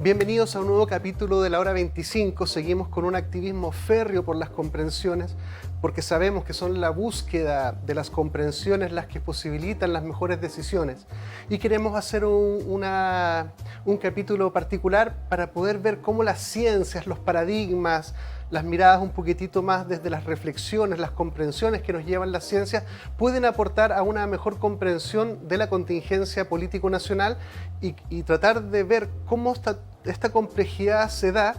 Bienvenidos a un nuevo capítulo de la Hora 25. Seguimos con un activismo férreo por las comprensiones, porque sabemos que son la búsqueda de las comprensiones las que posibilitan las mejores decisiones. Y queremos hacer un capítulo particular para poder ver cómo las ciencias, los paradigmas, las miradas un poquitito más desde las reflexiones, las comprensiones que nos llevan las ciencias, pueden aportar a una mejor comprensión de la contingencia político-nacional y tratar de ver cómo esta complejidad se da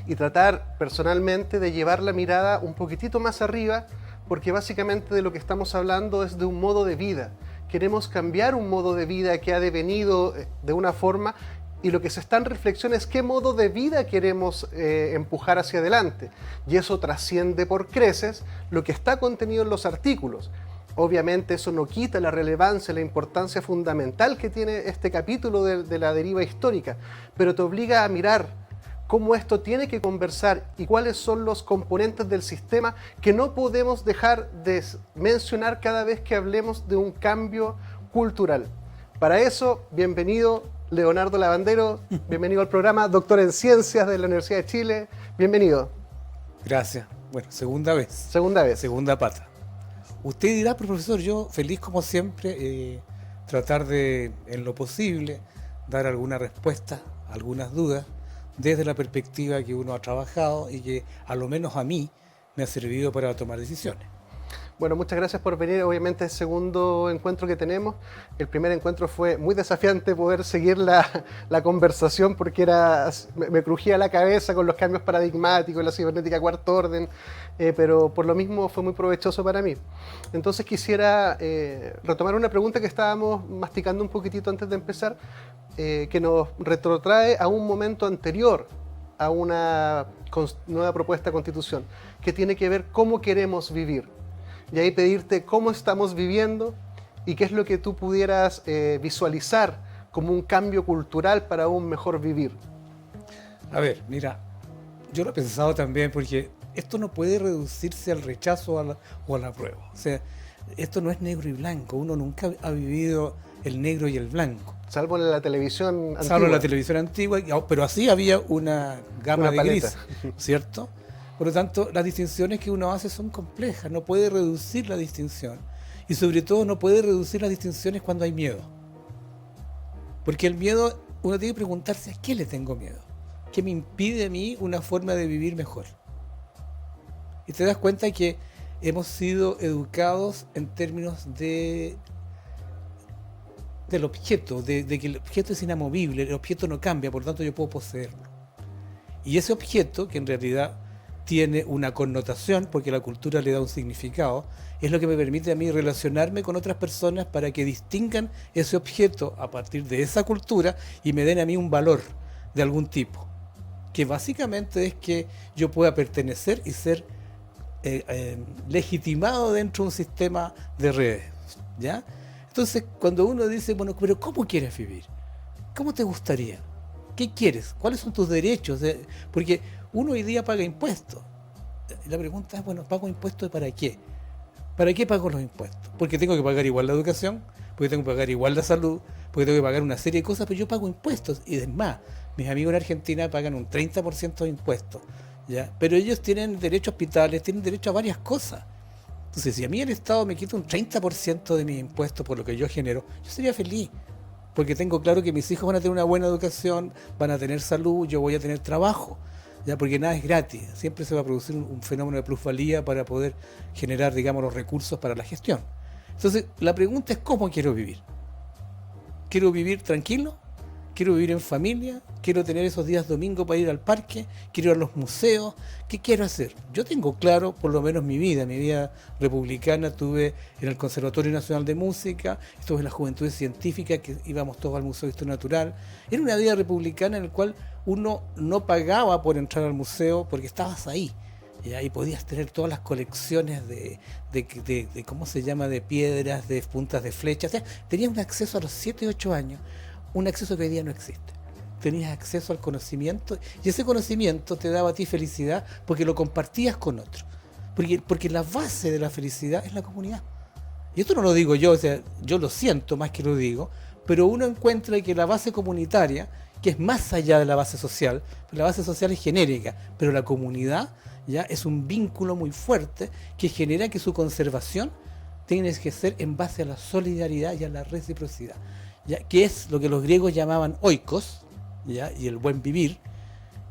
y tratar personalmente de llevar la mirada un poquitito más arriba, porque básicamente de lo que estamos hablando es de un modo de vida. Queremos cambiar un modo de vida que ha devenido de una forma, y lo que se está en reflexión es qué modo de vida queremos empujar hacia adelante. Y eso trasciende por creces lo que está contenido en los artículos. Obviamente eso no quita la relevancia, la importancia fundamental que tiene este capítulo de la deriva histórica, pero te obliga a mirar cómo esto tiene que conversar y cuáles son los componentes del sistema que no podemos dejar de mencionar cada vez que hablemos de un cambio cultural. Para eso, bienvenido Leonardo Lavandero, bienvenido al programa, doctor en Ciencias de la Universidad de Chile, bienvenido. Gracias. Bueno, segunda vez. Segunda vez. Segunda pata. Usted dirá, profesor, yo feliz como siempre, tratar de, en lo posible, dar alguna respuesta, algunas dudas, desde la perspectiva que uno ha trabajado y que a lo menos a mí me ha servido para tomar decisiones. Bueno, muchas gracias por venir. Obviamente el segundo encuentro que tenemos. El primer encuentro fue muy desafiante poder seguir la conversación porque me crujía la cabeza con los cambios paradigmáticos, la cibernética cuarto orden, pero por lo mismo fue muy provechoso para mí. Entonces quisiera retomar una pregunta que estábamos masticando un poquitito antes de empezar, que nos retrotrae a un momento anterior a una nueva propuesta de constitución, que tiene que ver cómo queremos vivir. Y ahí pedirte cómo estamos viviendo y qué es lo que tú pudieras visualizar como un cambio cultural para un mejor vivir. A ver, mira, yo lo he pensado también porque esto no puede reducirse al rechazo o a la prueba. O sea, esto no es negro y blanco. Uno nunca ha vivido el negro y el blanco. Salvo en la televisión antigua. Salvo en la televisión antigua, pero así había una gama de gris, ¿cierto? Por lo tanto, las distinciones que uno hace son complejas, no puede reducir la distinción. Y sobre todo no puede reducir las distinciones cuando hay miedo. Porque el miedo, uno tiene que preguntarse, ¿a qué le tengo miedo? ¿Qué me impide a mí una forma de vivir mejor? Y te das cuenta que hemos sido educados en términos del objeto, de que el objeto es inamovible, el objeto no cambia, por lo tanto yo puedo poseerlo. Y ese objeto, que en realidad tiene una connotación, porque la cultura le da un significado, es lo que me permite a mí relacionarme con otras personas para que distingan ese objeto a partir de esa cultura y me den a mí un valor de algún tipo, que básicamente es que yo pueda pertenecer y ser legitimado dentro de un sistema de redes, ¿ya? Entonces, cuando uno dice, bueno, pero ¿cómo quieres vivir? ¿Cómo te gustaría? ¿Qué quieres? ¿Cuáles son tus derechos? Porque uno hoy día paga impuestos. La pregunta es, bueno, ¿pago impuestos para qué? ¿Para qué pago los impuestos? Porque tengo que pagar igual la educación, porque tengo que pagar igual la salud, porque tengo que pagar una serie de cosas, pero yo pago impuestos. Y además, mis amigos en Argentina pagan un 30% de impuestos, ¿ya? Pero ellos tienen derecho a hospitales, tienen derecho a varias cosas. Entonces, si a mí el Estado me quita un 30% de mis impuestos por lo que yo genero, yo sería feliz. Porque tengo claro que mis hijos van a tener una buena educación, van a tener salud, yo voy a tener trabajo, ya, porque nada es gratis, siempre se va a producir un fenómeno de plusvalía para poder generar, digamos, los recursos para la gestión. Entonces, la pregunta es ¿cómo quiero vivir? ¿Quiero vivir tranquilo? ¿Quiero vivir en familia? ¿Quiero tener esos días domingo para ir al parque? ¿Quiero ir a los museos? ¿Qué quiero hacer? Yo tengo claro, por lo menos mi vida republicana, estuve en el Conservatorio Nacional de Música, estuve en la Juventud Científica, que íbamos todos al Museo de Historia Natural. Era una vida republicana en la cual uno no pagaba por entrar al museo porque estabas ahí. Y ahí podías tener todas las colecciones de ¿cómo se llama?, de piedras, de puntas de flechas. O sea, tenías un acceso a los 7, 8 años, un acceso que hoy día no existe. Tenías acceso al conocimiento y ese conocimiento te daba a ti felicidad porque lo compartías con otros. Porque la base de la felicidad es la comunidad. Y esto no lo digo yo, o sea, yo lo siento más que lo digo, pero uno encuentra que la base comunitaria que es más allá de la base social. La base social es genérica, pero la comunidad ya es un vínculo muy fuerte que genera que su conservación tiene que ser en base a la solidaridad y a la reciprocidad, ¿ya? Que es lo que los griegos llamaban oikos, ¿ya? Y el buen vivir,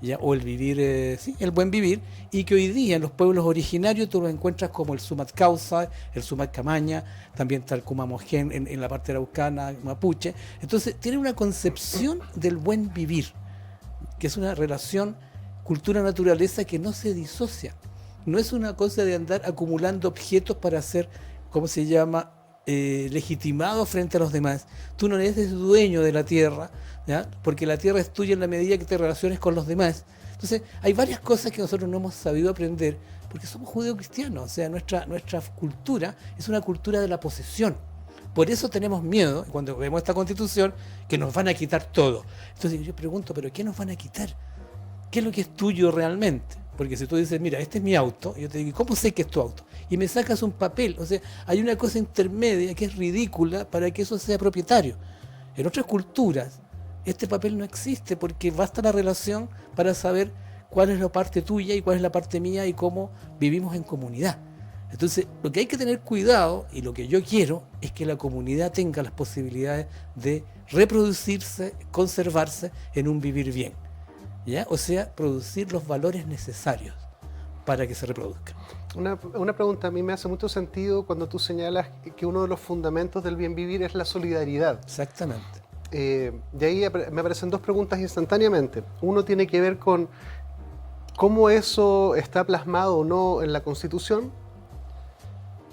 ¿ya? O el vivir, sí, el buen vivir, y que hoy día en los pueblos originarios tú lo encuentras como el Sumat Causa, el Sumat Camaña, también está el Kumamojén en la parte araucana, mapuche. Entonces tiene una concepción del buen vivir, que es una relación cultura-naturaleza que no se disocia. No es una cosa de andar acumulando objetos para ser, ¿cómo se llama?, legitimado frente a los demás. Tú no eres dueño de la tierra, ¿ya? Porque la tierra es tuya en la medida que te relaciones con los demás. Entonces, hay varias cosas que nosotros no hemos sabido aprender porque somos judeocristianos. O sea, nuestra cultura es una cultura de la posesión. Por eso tenemos miedo, cuando vemos esta constitución, que nos van a quitar todo. Entonces yo pregunto, ¿pero qué nos van a quitar? ¿Qué es lo que es tuyo realmente? Porque si tú dices, mira, este es mi auto, yo te digo, ¿cómo sé que es tu auto? Y me sacas un papel. O sea, hay una cosa intermedia que es ridícula para que eso sea propietario. En otras culturas, este papel no existe porque basta la relación para saber cuál es la parte tuya y cuál es la parte mía y cómo vivimos en comunidad. Entonces, lo que hay que tener cuidado, y lo que yo quiero, es que la comunidad tenga las posibilidades de reproducirse, conservarse en un vivir bien, ¿ya? O sea, producir los valores necesarios para que se reproduzcan. Una pregunta, a mí me hace mucho sentido cuando tú señalas que uno de los fundamentos del bien vivir es la solidaridad. Exactamente. De ahí me aparecen dos preguntas instantáneamente. Uno tiene que ver con cómo eso está plasmado o no en la Constitución,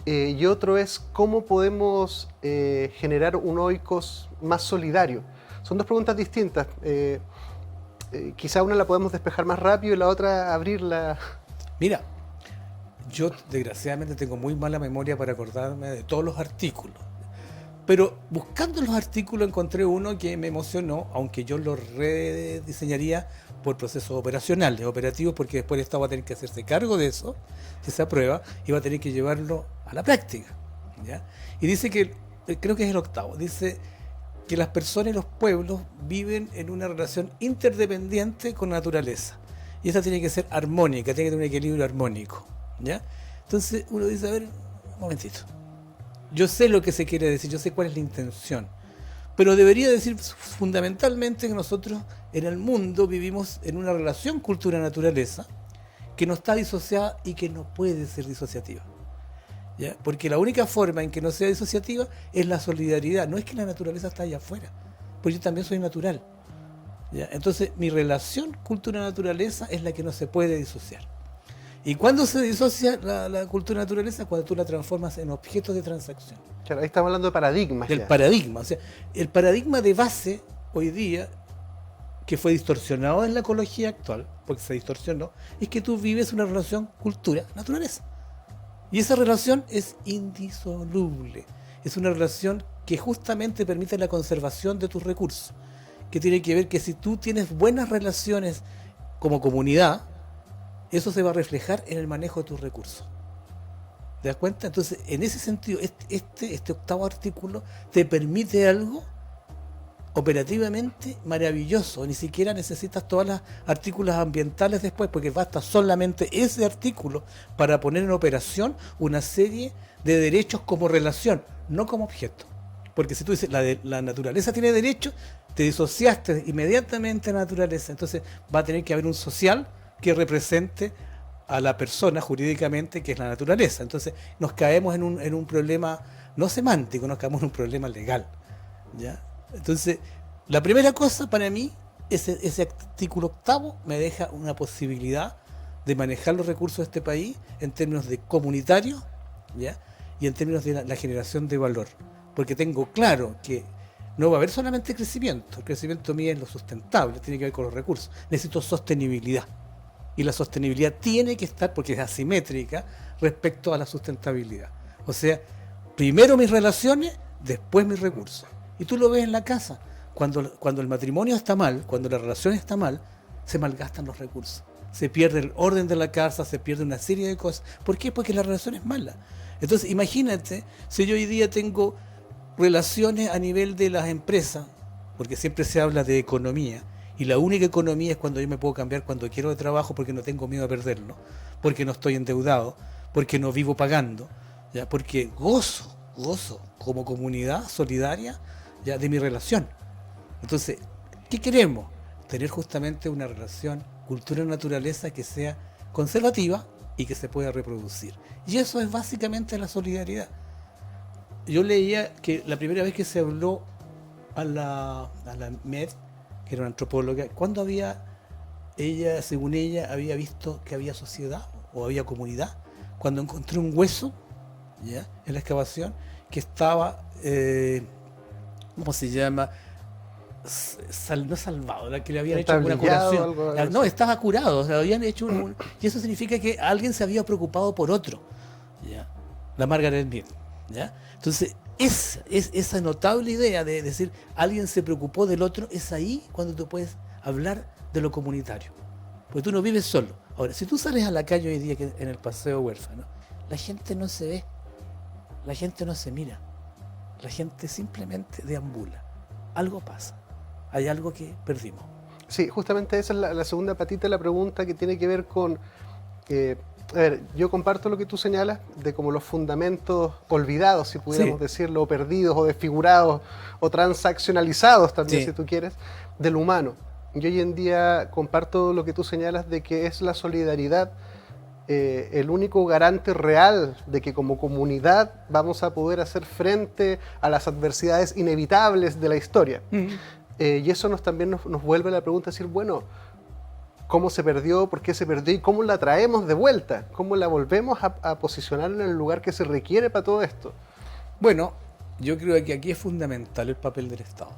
y otro es cómo podemos generar un oikos más solidario. Son dos preguntas distintas. Quizá una la podemos despejar más rápido y la otra abrirla. Mira, yo desgraciadamente tengo muy mala memoria para acordarme de todos los artículos, pero buscando los artículos encontré uno que me emocionó, aunque yo lo rediseñaría por procesos operacionales, operativos, porque después el Estado va a tener que hacerse cargo de eso, de esa prueba, y va a tener que llevarlo a la práctica, ¿ya? Y dice que, creo que es el octavo, dice que las personas y los pueblos viven en una relación interdependiente con la naturaleza. Y esa tiene que ser armónica, tiene que tener un equilibrio armónico, ¿ya? Entonces uno dice, a ver, un momentito. Yo sé lo que se quiere decir, yo sé cuál es la intención. Pero debería decir fundamentalmente que nosotros en el mundo vivimos en una relación cultura-naturaleza que no está disociada y que no puede ser disociativa, ¿ya? Porque la única forma en que no sea disociativa es la solidaridad. No es que la naturaleza está allá afuera, porque yo también soy natural, ¿ya? Entonces mi relación cultura-naturaleza es la que no se puede disociar. ¿Y cuándo se disocia la cultura-naturaleza? Cuando tú la transformas en objetos de transacción. Claro, ahí estamos hablando de paradigmas. Del paradigma. O sea, el paradigma de base hoy día, que fue distorsionado en la ecología actual, porque se distorsionó, es que tú vives una relación cultura-naturaleza. Y esa relación es indisoluble. Es una relación que justamente permite la conservación de tus recursos, que tiene que ver que si tú tienes buenas relaciones como comunidad, eso se va a reflejar en el manejo de tus recursos. ¿Te das cuenta? Entonces, en ese sentido, este octavo artículo te permite algo operativamente maravilloso. Ni siquiera necesitas todos los artículos ambientales después, porque basta solamente ese artículo para poner en operación una serie de derechos como relación, no como objeto. Porque si tú dices, la naturaleza tiene derechos, te disociaste inmediatamente de la naturaleza. Entonces va a tener que haber un social que represente a la persona jurídicamente, que es la naturaleza. Entonces nos caemos en un problema no semántico, nos caemos en un problema legal, ¿ya? Entonces, la primera cosa para mí, ese artículo octavo me deja una posibilidad de manejar los recursos de este país en términos de comunitarios, ¿ya? Y en términos de la generación de valor. Porque tengo claro que no va a haber solamente crecimiento. El crecimiento mío es lo sustentable, tiene que ver con los recursos. Necesito sostenibilidad. Y la sostenibilidad tiene que estar, porque es asimétrica, respecto a la sustentabilidad. O sea, primero mis relaciones, después mis recursos. Y tú lo ves en la casa. Cuando el matrimonio está mal, cuando la relación está mal, se malgastan los recursos. Se pierde el orden de la casa, se pierde una serie de cosas. ¿Por qué? Porque la relación es mala. Entonces, imagínate, si yo hoy día tengo relaciones a nivel de las empresas, porque siempre se habla de economía, Y la única economía es cuando yo me puedo cambiar cuando quiero de trabajo porque no tengo miedo a perderlo, porque no estoy endeudado, porque no vivo pagando, ¿ya? Porque gozo como comunidad solidaria, ¿ya? De mi relación. Entonces, ¿qué queremos? Tener justamente una relación cultura-naturaleza que sea conservativa y que se pueda reproducir. Y eso es básicamente la solidaridad. Yo leía que la primera vez que se habló a la Med, que era una antropóloga, cuando ella, según ella, había visto que había sociedad o había comunidad, cuando encontré un hueso, ¿ya? En la excavación, que estaba, ¿cómo se llama? No salvado, la que le habían hecho una curación. Algo No, estaba curado, o sea, habían hecho y eso significa que alguien se había preocupado por otro, ¿ya? La Margaret Mead, ¿ya? Entonces, esa notable idea de decir alguien se preocupó del otro, es ahí cuando tú puedes hablar de lo comunitario. Porque tú no vives solo. Ahora, si tú sales a la calle hoy día en el paseo huérfano, la gente no se ve, la gente no se mira, la gente simplemente deambula. Algo pasa, hay algo que perdimos. Sí, justamente esa es la segunda patita de la pregunta, que tiene que ver con... a ver, yo comparto lo que tú señalas de como los fundamentos olvidados, si pudiéramos decirlo, o perdidos, o desfigurados, o transaccionalizados también, si tú quieres, del humano. Yo hoy en día comparto lo que tú señalas de que es la solidaridad el único garante real de que como comunidad vamos a poder hacer frente a las adversidades inevitables de la historia. Y eso también nos vuelve a la pregunta de decir, bueno, ¿cómo se perdió? ¿Por qué se perdió? ¿Y cómo la traemos de vuelta? ¿Cómo la volvemos a posicionar en el lugar que se requiere para todo esto? Bueno, yo creo que aquí es fundamental el papel del Estado.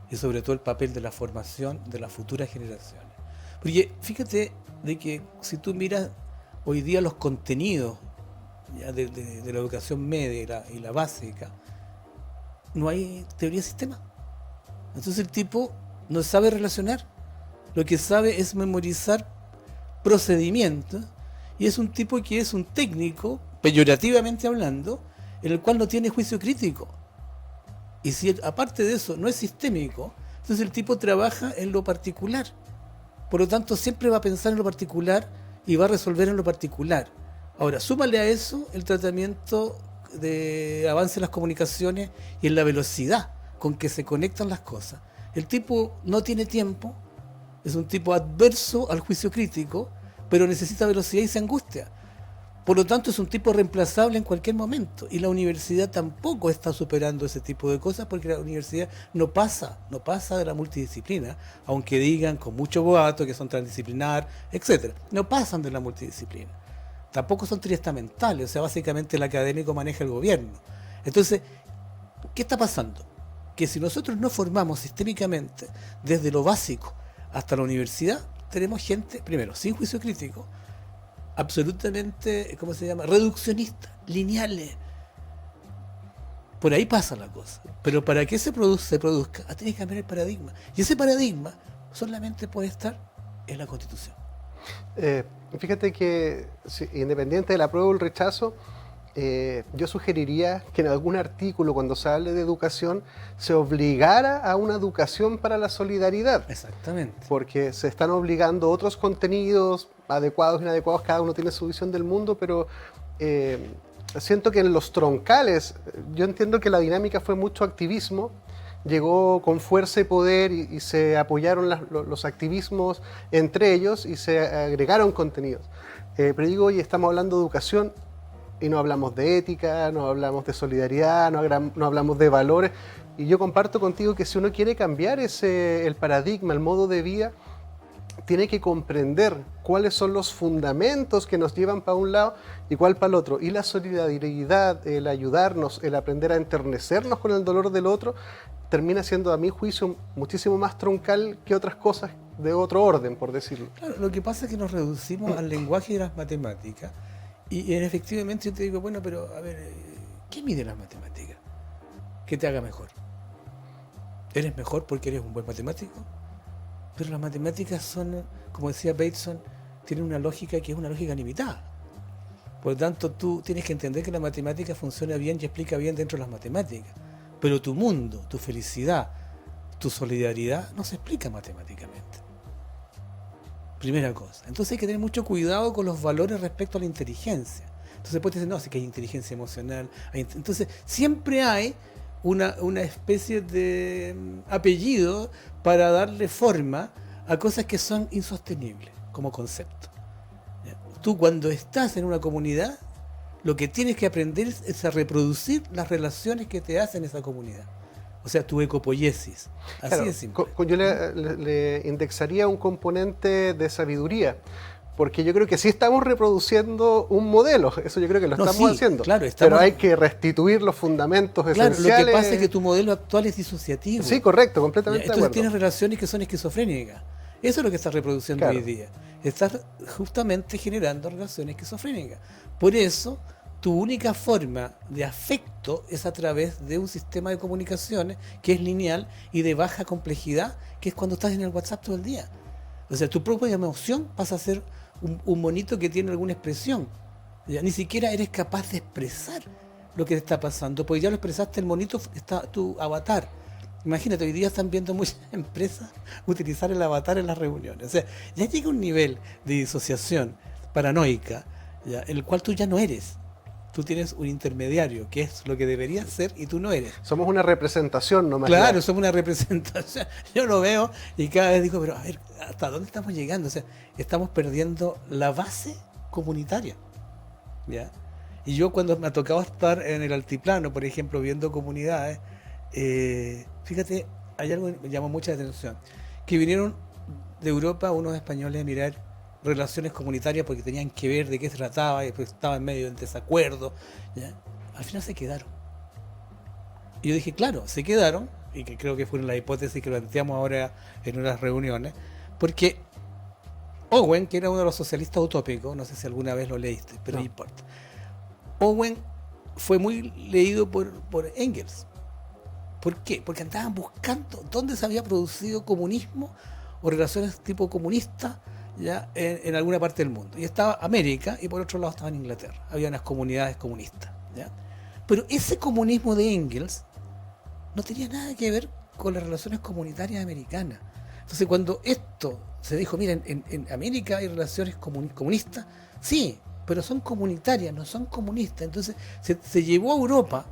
Y sobre todo el papel de la formación de las futuras generaciones. Porque fíjate de que si tú miras hoy día los contenidos, ya, de la educación media y la básica, no hay teoría de sistema. Entonces el tipo no sabe relacionar. Lo que sabe es memorizar procedimientos, y es un tipo que es un técnico, peyorativamente hablando, en el cual no tiene juicio crítico. Y si aparte de eso no es sistémico, entonces el tipo trabaja en lo particular. Por lo tanto, siempre va a pensar en lo particular y va a resolver en lo particular. Ahora, súmale a eso el tratamiento de avance en las comunicaciones y en la velocidad con que se conectan las cosas. El tipo no tiene tiempo, es un tipo adverso al juicio crítico, pero necesita velocidad y se angustia. Por lo tanto, es un tipo reemplazable en cualquier momento. Y la universidad tampoco está superando ese tipo de cosas, porque la universidad no pasa de la multidisciplina, aunque digan con mucho boato que son transdisciplinar, etcétera. No pasan de la multidisciplina. Tampoco son triestamentales, o sea, básicamente el académico maneja el gobierno. Entonces, ¿qué está pasando? Que si nosotros no formamos sistémicamente desde lo básico hasta la universidad, tenemos gente, primero, sin juicio crítico, absolutamente, ¿cómo se llama?, reduccionistas, lineales. Por ahí pasa la cosa. Pero para que se produzca, tiene que cambiar el paradigma. Y ese paradigma solamente puede estar en la Constitución. Fíjate que, independiente del apruebo o el rechazo, yo sugeriría que en algún artículo, cuando se hable de educación, se obligara a una educación para la solidaridad. Exactamente. Porque se están obligando otros contenidos, adecuados e inadecuados, cada uno tiene su visión del mundo, pero siento que en los troncales, yo entiendo que la dinámica fue mucho activismo, llegó con fuerza y poder y se apoyaron los activismos entre ellos y se agregaron contenidos. Pero digo, oye, estamos hablando de educación, y no hablamos de ética, no hablamos de solidaridad, no hablamos de valores. Y yo comparto contigo que si uno quiere cambiar el paradigma, el modo de vida, tiene que comprender cuáles son los fundamentos que nos llevan para un lado y cuál para el otro. Y la solidaridad, el ayudarnos, el aprender a enternecernos con el dolor del otro, termina siendo, a mi juicio, muchísimo más troncal que otras cosas de otro orden, por decirlo. Claro, lo que pasa es que nos reducimos al lenguaje de las matemáticas. Y efectivamente yo te digo, bueno, pero a ver, ¿qué mide las matemáticas? ¿Qué te haga mejor? ¿Eres mejor porque eres un buen matemático? Pero las matemáticas son, como decía Bateson, tienen una lógica que es una lógica limitada. Por lo tanto, tú tienes que entender que la matemática funciona bien y explica bien dentro de las matemáticas. Pero tu mundo, tu felicidad, tu solidaridad no se explica matemáticamente. Primera cosa. Entonces hay que tener mucho cuidado con los valores respecto a la inteligencia. Entonces puedes decir, no, sí que hay inteligencia emocional. Entonces siempre hay una especie de apellido para darle forma a cosas que son insostenibles como concepto. ¿Ya? Tú cuando estás en una comunidad, lo que tienes que aprender es a reproducir las relaciones que te hacen esa comunidad. O sea, tu ecopoiesis. Así Claro, de simple. yo le indexaría un componente de sabiduría, porque yo creo que sí estamos reproduciendo un modelo, eso yo creo que lo estamos haciendo, claro, pero hay que restituir los fundamentos esenciales. Claro, lo que pasa es que tu modelo actual es disociativo. Sí, correcto, completamente de Entonces acuerdo. tienes relaciones que son esquizofrénicas. Eso es lo que estás reproduciendo Claro. hoy día. Estás justamente generando relaciones esquizofrénicas. Por eso, tu única forma de afecto es a través de un sistema de comunicaciones que es lineal y de baja complejidad, que es cuando estás en el WhatsApp todo el día. O sea, tu propia emoción pasa a ser un monito que tiene alguna expresión. Ya, ni siquiera eres capaz de expresar lo que te está pasando, porque ya lo expresaste, el monito está tu avatar. Imagínate, hoy día están viendo muchas empresas utilizar el avatar en las reuniones. O sea, ya llega un nivel de disociación paranoica, ya, en el cual tú ya no eres. Tú tienes un intermediario, que es lo que deberías ser, y tú no eres. Somos una representación nomás. Claro, somos una representación. Yo lo veo y cada vez digo, pero a ver, ¿hasta dónde estamos llegando? O sea, estamos perdiendo la base comunitaria. ¿Ya? Y yo cuando me ha tocado estar en el altiplano, por ejemplo, viendo comunidades, fíjate, hay algo que me llamó mucha atención, que vinieron de Europa unos españoles a mirar relaciones comunitarias porque tenían que ver de qué se trataba y pues estaba en medio de desacuerdo, ¿ya? Al final se quedaron. Y yo dije, claro, se quedaron, y que creo que fue la hipótesis que planteamos ahora en unas reuniones, porque Owen, que era uno de los socialistas utópicos, no sé si alguna vez lo leíste, pero no importa. Owen fue muy leído por Engels. ¿Por qué? Porque andaban buscando dónde se había producido comunismo o relaciones tipo comunista ya en alguna parte del mundo. Y estaba América y por otro lado estaba en Inglaterra. Había unas comunidades comunistas. ¿Ya? Pero ese comunismo de Engels no tenía nada que ver con las relaciones comunitarias americanas. Entonces cuando esto se dijo, miren, en América hay relaciones comunistas, sí, pero son comunitarias, no son comunistas. Entonces se llevó a Europa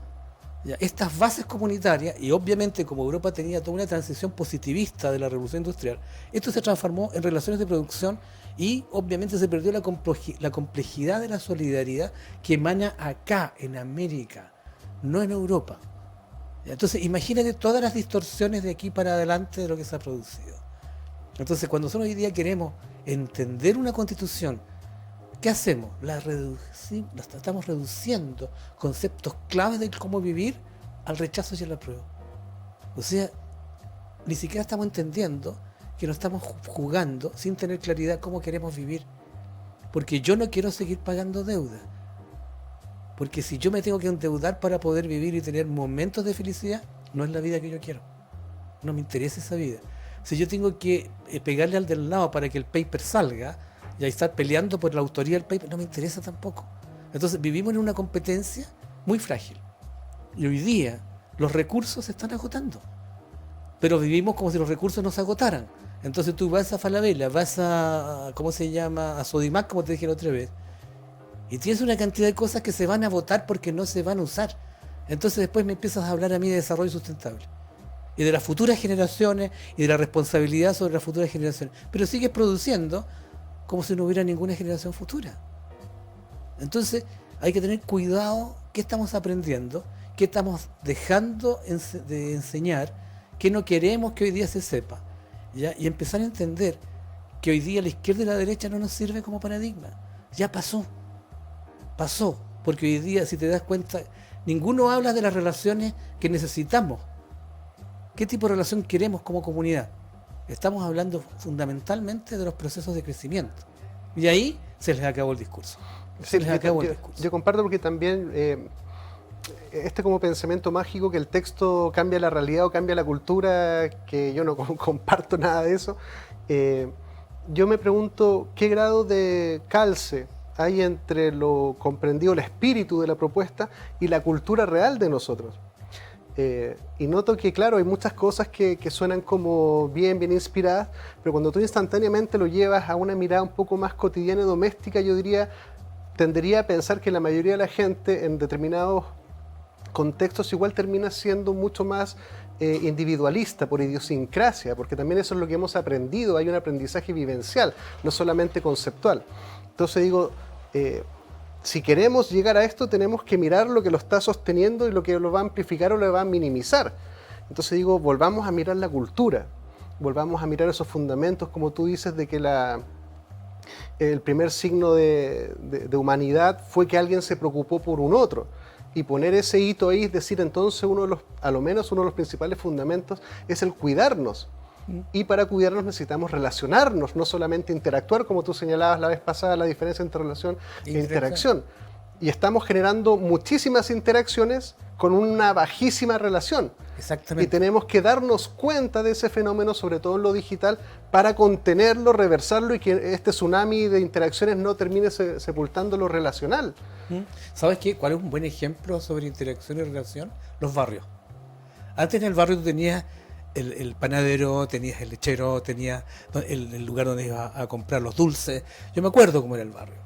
ya estas bases comunitarias, y obviamente como Europa tenía toda una transición positivista de la revolución industrial, esto se transformó en relaciones de producción y obviamente se perdió la complejidad de la solidaridad que emana acá en América, no en Europa. Entonces imagínate todas las distorsiones de aquí para adelante de lo que se ha producido. Entonces cuando nosotros hoy día queremos entender una constitución, ¿qué hacemos? La estamos reduciendo conceptos claves de cómo vivir al rechazo y al apruebo. O sea, ni siquiera estamos entendiendo que nos estamos jugando sin tener claridad cómo queremos vivir. Porque yo no quiero seguir pagando deuda. Porque si yo me tengo que endeudar para poder vivir y tener momentos de felicidad, no es la vida que yo quiero. No me interesa esa vida. Si yo tengo que pegarle al del lado para que el paper salga, y ahí estar peleando por la autoría del paper, no me interesa tampoco. Entonces vivimos en una competencia muy frágil. Y hoy día los recursos se están agotando. Pero vivimos como si los recursos no se agotaran. Entonces tú vas a Falabella, vas a, ¿cómo se llama? A Sodimac, como te dije la otra vez. Y tienes una cantidad de cosas que se van a botar porque no se van a usar. Entonces después me empiezas a hablar a mí de desarrollo sustentable. Y de las futuras generaciones y de la responsabilidad sobre las futuras generaciones. Pero sigues produciendo como si no hubiera ninguna generación futura. Entonces hay que tener cuidado qué estamos aprendiendo, qué estamos dejando de enseñar, qué no queremos que hoy día se sepa, ¿ya? Y empezar a entender que hoy día la izquierda y la derecha no nos sirve como paradigma. Ya pasó, porque hoy día, si te das cuenta, ninguno habla de las relaciones que necesitamos. ¿Qué tipo de relación queremos como comunidad? Estamos hablando fundamentalmente de los procesos de crecimiento. Y ahí se les acabó el discurso. Yo comparto porque también este como pensamiento mágico que el texto cambia la realidad o cambia la cultura, que yo no comparto nada de eso. Yo me pregunto qué grado de calce hay entre lo comprendido, el espíritu de la propuesta y la cultura real de nosotros. Y noto que, claro, hay muchas cosas que suenan como bien inspiradas, pero cuando tú instantáneamente lo llevas a una mirada un poco más cotidiana y doméstica, yo diría, tendería a pensar que la mayoría de la gente en determinados contextos igual termina siendo mucho más individualista por idiosincrasia, porque también eso es lo que hemos aprendido, hay un aprendizaje vivencial, no solamente conceptual. Entonces digo, si queremos llegar a esto, tenemos que mirar lo que lo está sosteniendo y lo que lo va a amplificar o lo va a minimizar. Entonces digo, volvamos a mirar la cultura, volvamos a mirar esos fundamentos, como tú dices, de que el primer signo de humanidad fue que alguien se preocupó por un otro. Y poner ese hito ahí, es decir, entonces a lo menos uno de los principales fundamentos es el cuidarnos. Y para cuidarnos necesitamos relacionarnos, no solamente interactuar, como tú señalabas la vez pasada, la diferencia entre relación e interacción. Y estamos generando muchísimas interacciones con una bajísima relación. Exactamente. Y tenemos que darnos cuenta de ese fenómeno, sobre todo en lo digital, para contenerlo, reversarlo y que este tsunami de interacciones no termine sepultando lo relacional. ¿Sabes qué? ¿Cuál es un buen ejemplo sobre interacción y relación? Los barrios. Antes en el barrio tú tenías el panadero, tenías el lechero, tenías el lugar donde ibas a comprar los dulces. Yo me acuerdo cómo era el barrio,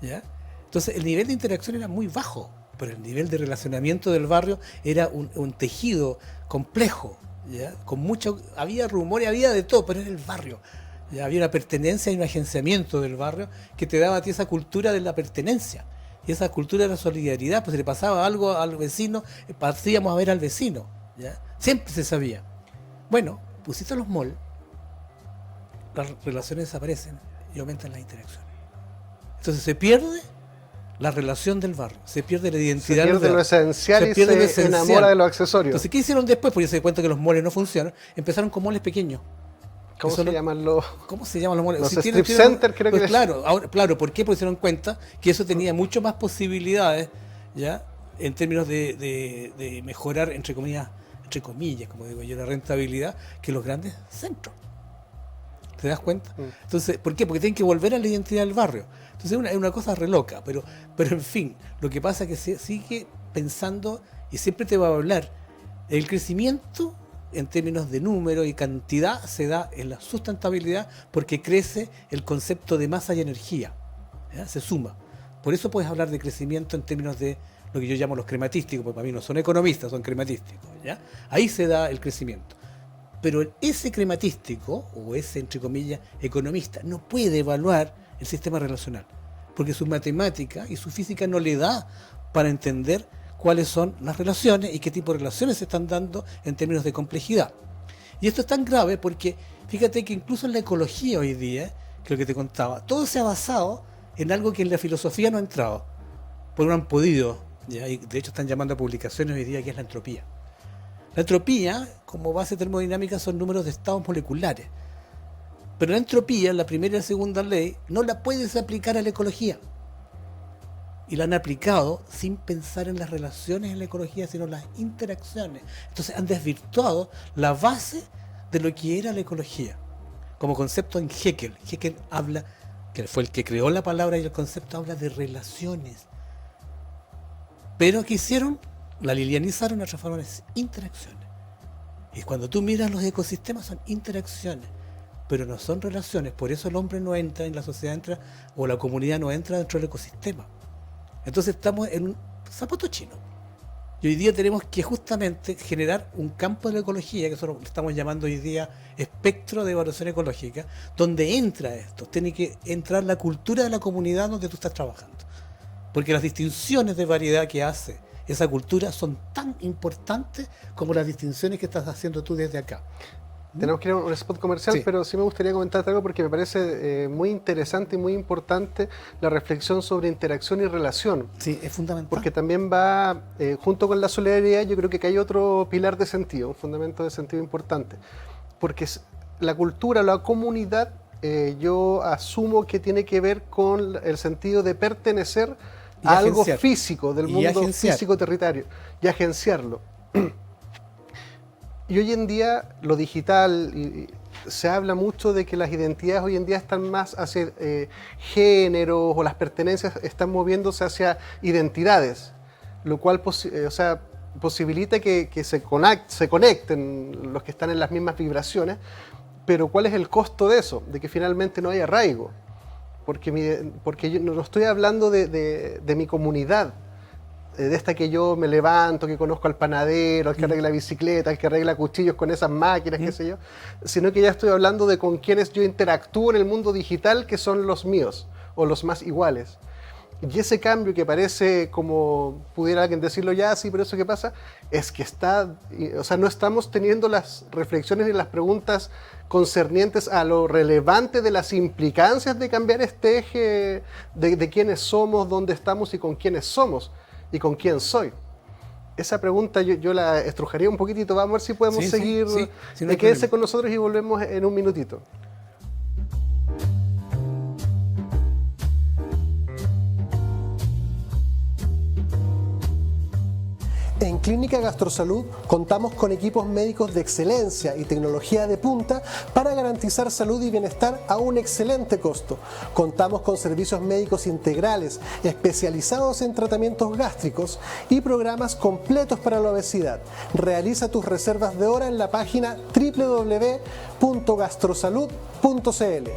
¿ya? Entonces el nivel de interacción era muy bajo, pero el nivel de relacionamiento del barrio era un tejido complejo, ¿ya? Con mucho, había rumores, había de todo, pero era el barrio. ¿Ya? Había una pertenencia y un agenciamiento del barrio que te daba a ti esa cultura de la pertenencia. Y esa cultura de la solidaridad, pues si le pasaba algo al vecino, partíamos a ver al vecino, ¿ya? Siempre se sabía. Bueno, pusiste los malls, las relaciones desaparecen y aumentan las interacciones. Entonces se pierde la relación del barrio, se pierde la identidad. Se pierde lo esencial y se enamora de lo accesorio. Entonces, ¿qué hicieron después? Porque se dio cuenta que los malls no funcionan. Empezaron con malls pequeños. ¿Cómo se llaman los malls? Los strip center, creo que claro, claro, ¿por qué? Porque se dieron cuenta que eso tenía mucho más posibilidades, ¿ya? En términos de mejorar, entre comillas, como digo yo, la rentabilidad, que los grandes centros. ¿Te das cuenta? Entonces, ¿por qué? Porque tienen que volver a la identidad del barrio. Entonces es una cosa re loca, pero en fin, lo que pasa es que se sigue pensando y siempre te va a hablar. El crecimiento en términos de número y cantidad se da en la sustentabilidad porque crece el concepto de masa y energía, ¿ya? Se suma. Por eso puedes hablar de crecimiento en términos de lo que yo llamo los crematísticos, porque para mí no son economistas, son crematísticos, ¿ya? Ahí se da el crecimiento. Pero ese crematístico, o ese, entre comillas, economista, no puede evaluar el sistema relacional, porque su matemática y su física no le da para entender cuáles son las relaciones y qué tipo de relaciones se están dando en términos de complejidad. Y esto es tan grave porque, fíjate que incluso en la ecología hoy día, que lo que te contaba, todo se ha basado en algo que en la filosofía no ha entrado, porque no han podido, ¿ya? Y de hecho están llamando a publicaciones hoy día que es la entropía. La entropía, como base termodinámica, son números de estados moleculares. Pero la entropía, la primera y la segunda ley, no la puedes aplicar a la ecología. Y la han aplicado sin pensar en las relaciones en la ecología, sino en las interacciones. Entonces han desvirtuado la base de lo que era la ecología. Como concepto en Haeckel. Haeckel habla, que fue el que creó la palabra y el concepto, habla de relaciones. Pero ¿qué hicieron? La lilianizaron y la transformaron en interacciones. Y cuando tú miras los ecosistemas son interacciones, pero no son relaciones. Por eso el hombre no entra en la sociedad, o la comunidad no entra dentro del ecosistema. Entonces estamos en un zapato chino. Y hoy día tenemos que justamente generar un campo de la ecología, que nosotros estamos llamando hoy día espectro de evaluación ecológica, donde entra esto. Tiene que entrar la cultura de la comunidad donde tú estás trabajando. Porque las distinciones de variedad que hace esa cultura son tan importantes como las distinciones que estás haciendo tú desde acá. Tenemos que ir a un spot comercial, sí. Pero sí me gustaría comentarte algo porque me parece muy interesante y muy importante la reflexión sobre interacción y relación. Sí, es fundamental. Porque también va, junto con la solidaridad, yo creo que hay otro pilar de sentido, un fundamento de sentido importante. Porque la cultura, la comunidad, yo asumo que tiene que ver con el sentido de pertenecer a algo físico, del mundo físico-territorio, y agenciarlo. Y hoy en día lo digital, se habla mucho de que las identidades hoy en día están más hacia géneros, o las pertenencias están moviéndose hacia identidades, lo cual, posibilita que se conecten los que están en las mismas vibraciones, pero ¿cuál es el costo de eso? De que finalmente no haya arraigo. Porque yo no estoy hablando de mi comunidad, de esta que yo me levanto, que conozco al panadero, al que arregla bicicleta, al que arregla cuchillos con esas máquinas, qué sé yo, sino que ya estoy hablando de con quienes yo interactúo en el mundo digital, que son los míos, o los más iguales. Y ese cambio que parece como, pudiera alguien decirlo ya, sí, pero eso que pasa, es que no estamos teniendo las reflexiones ni las preguntas concernientes a lo relevante de las implicancias de cambiar este eje de quiénes somos, dónde estamos y con quiénes somos y con quién soy. Esa pregunta yo la estrujaría un poquitito, vamos a ver si podemos seguir. Sí, no quédese con nosotros y volvemos en un minutito. En Clínica Gastrosalud contamos con equipos médicos de excelencia y tecnología de punta para garantizar salud y bienestar a un excelente costo. Contamos con servicios médicos integrales especializados en tratamientos gástricos y programas completos para la obesidad. Realiza tus reservas de hora en la página www.gastrosalud.cl.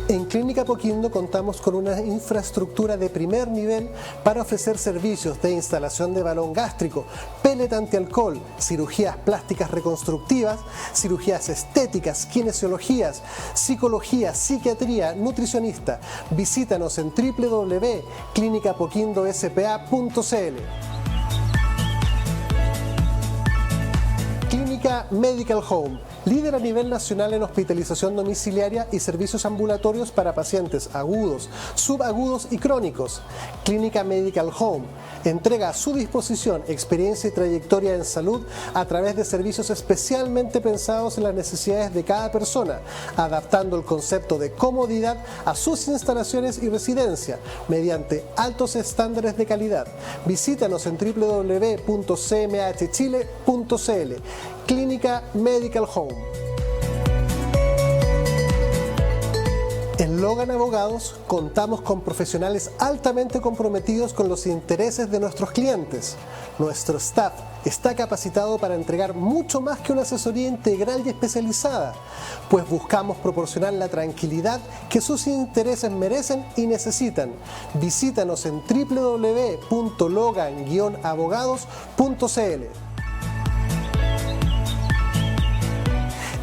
En Clínica Apoquindo contamos con una infraestructura de primer nivel para ofrecer servicios de instalación de balón gástrico, pellet antialcohol, cirugías plásticas reconstructivas, cirugías estéticas, kinesiologías, psicología, psiquiatría, nutricionista. Visítanos en www.clinicapoquindospa.cl. Clínica Medical Home, líder a nivel nacional en hospitalización domiciliaria y servicios ambulatorios para pacientes agudos, subagudos y crónicos. Clínica Medical Home entrega a su disposición experiencia y trayectoria en salud a través de servicios especialmente pensados en las necesidades de cada persona, adaptando el concepto de comodidad a sus instalaciones y residencia mediante altos estándares de calidad. Visítanos en www.cmhchile.cl. Clínica Medical Home. En Logan Abogados contamos con profesionales altamente comprometidos con los intereses de nuestros clientes. Nuestro staff está capacitado para entregar mucho más que una asesoría integral y especializada, pues buscamos proporcionar la tranquilidad que sus intereses merecen y necesitan. Visítanos en www.logan-abogados.cl.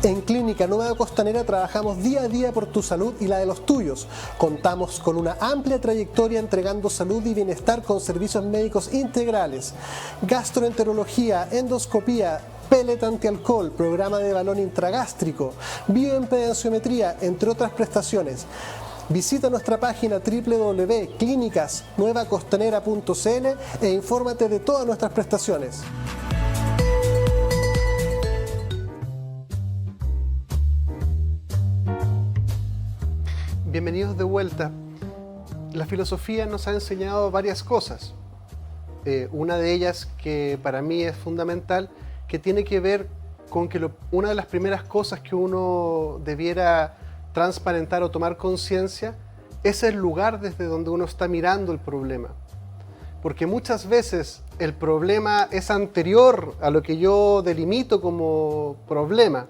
En Clínica Nueva Costanera trabajamos día a día por tu salud y la de los tuyos. Contamos con una amplia trayectoria entregando salud y bienestar con servicios médicos integrales, gastroenterología, endoscopía, pellet antialcohol, programa de balón intragástrico, bioimpedenciometría, entre otras prestaciones. Visita nuestra página www.clinicasnuevacostanera.cl e infórmate de todas nuestras prestaciones. Bienvenidos de vuelta. La filosofía nos ha enseñado varias cosas. Una de ellas que para mí es fundamental, que tiene que ver con que una de las primeras cosas que uno debiera transparentar o tomar conciencia es el lugar desde donde uno está mirando el problema. Porque muchas veces el problema es anterior a lo que yo delimito como problema,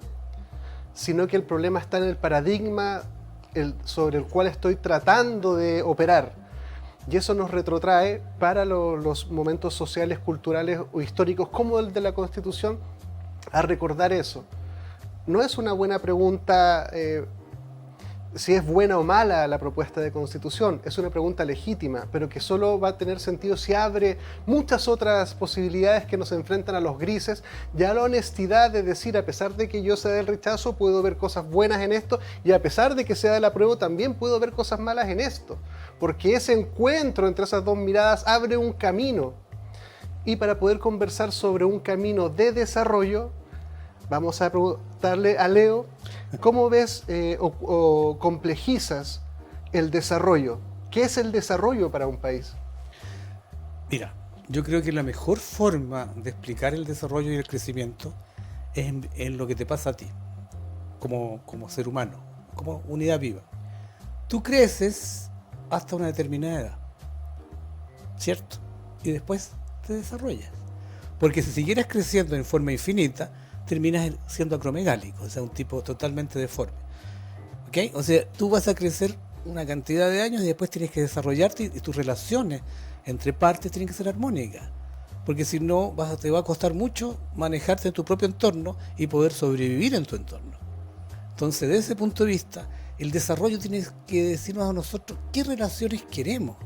sino que el problema está en el paradigma sobre el cual estoy tratando de operar. Y eso nos retrotrae para los momentos sociales, culturales o históricos como el de la Constitución a recordar eso. No es una buena pregunta si es buena o mala la propuesta de Constitución, es una pregunta legítima, pero que solo va a tener sentido si abre muchas otras posibilidades que nos enfrentan a los grises, y a la honestidad de decir, a pesar de que yo sea del rechazo, puedo ver cosas buenas en esto, y a pesar de que sea del apruebo, también puedo ver cosas malas en esto, porque ese encuentro entre esas dos miradas abre un camino. Y para poder conversar sobre un camino de desarrollo, vamos a preguntarle a Leo, ¿cómo ves o complejizas el desarrollo? ¿Qué es el desarrollo para un país? Mira, yo creo que la mejor forma de explicar el desarrollo y el crecimiento es en lo que te pasa a ti, como ser humano, como unidad viva. Tú creces hasta una determinada edad. ¿cierto? Y después te desarrollas. Porque si siguieras creciendo en forma infinita, terminas siendo acromegálico, o sea, un tipo totalmente deforme. ¿Ok? O sea, tú vas a crecer una cantidad de años y después tienes que desarrollarte y tus relaciones entre partes tienen que ser armónicas. Porque si no, te va a costar mucho manejarte en tu propio entorno y poder sobrevivir en tu entorno. Entonces, desde ese punto de vista, el desarrollo tiene que decirnos a nosotros qué relaciones queremos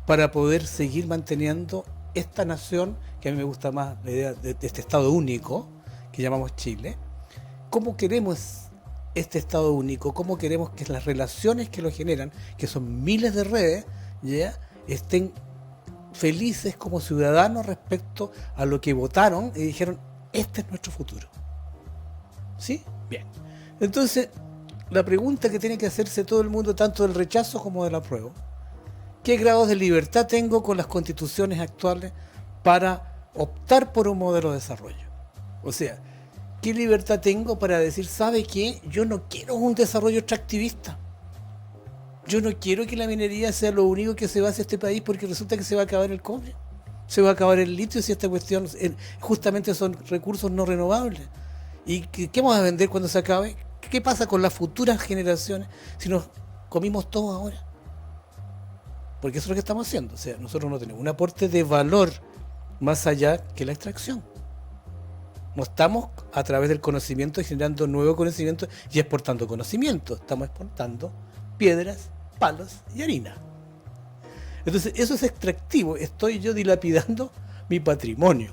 para poder seguir manteniendo esta nación, que a mí me gusta más la idea de este Estado único, que llamamos Chile. ¿Cómo queremos este Estado único? ¿Cómo queremos que las relaciones que lo generan, que son miles de redes, ya estén felices como ciudadanos respecto a lo que votaron y dijeron, este es nuestro futuro? ¿Sí? Bien. Entonces, la pregunta que tiene que hacerse todo el mundo, tanto del rechazo como del apruebo, ¿qué grados de libertad tengo con las constituciones actuales para optar por un modelo de desarrollo? O sea, ¿qué libertad tengo para decir, ¿sabe qué? Yo no quiero un desarrollo extractivista. Yo no quiero que la minería sea lo único que se va hacia este país, porque resulta que se va a acabar el cobre, se va a acabar el litio, si esta cuestión justamente son recursos no renovables. ¿Y qué vamos a vender cuando se acabe? ¿Qué pasa con las futuras generaciones si nos comimos todo ahora? Porque eso es lo que estamos haciendo. O sea, nosotros no tenemos un aporte de valor más allá que la extracción. No estamos a través del conocimiento generando nuevo conocimiento y exportando conocimiento. Estamos exportando piedras, palos y harina. Entonces, eso es extractivo. Estoy yo dilapidando mi patrimonio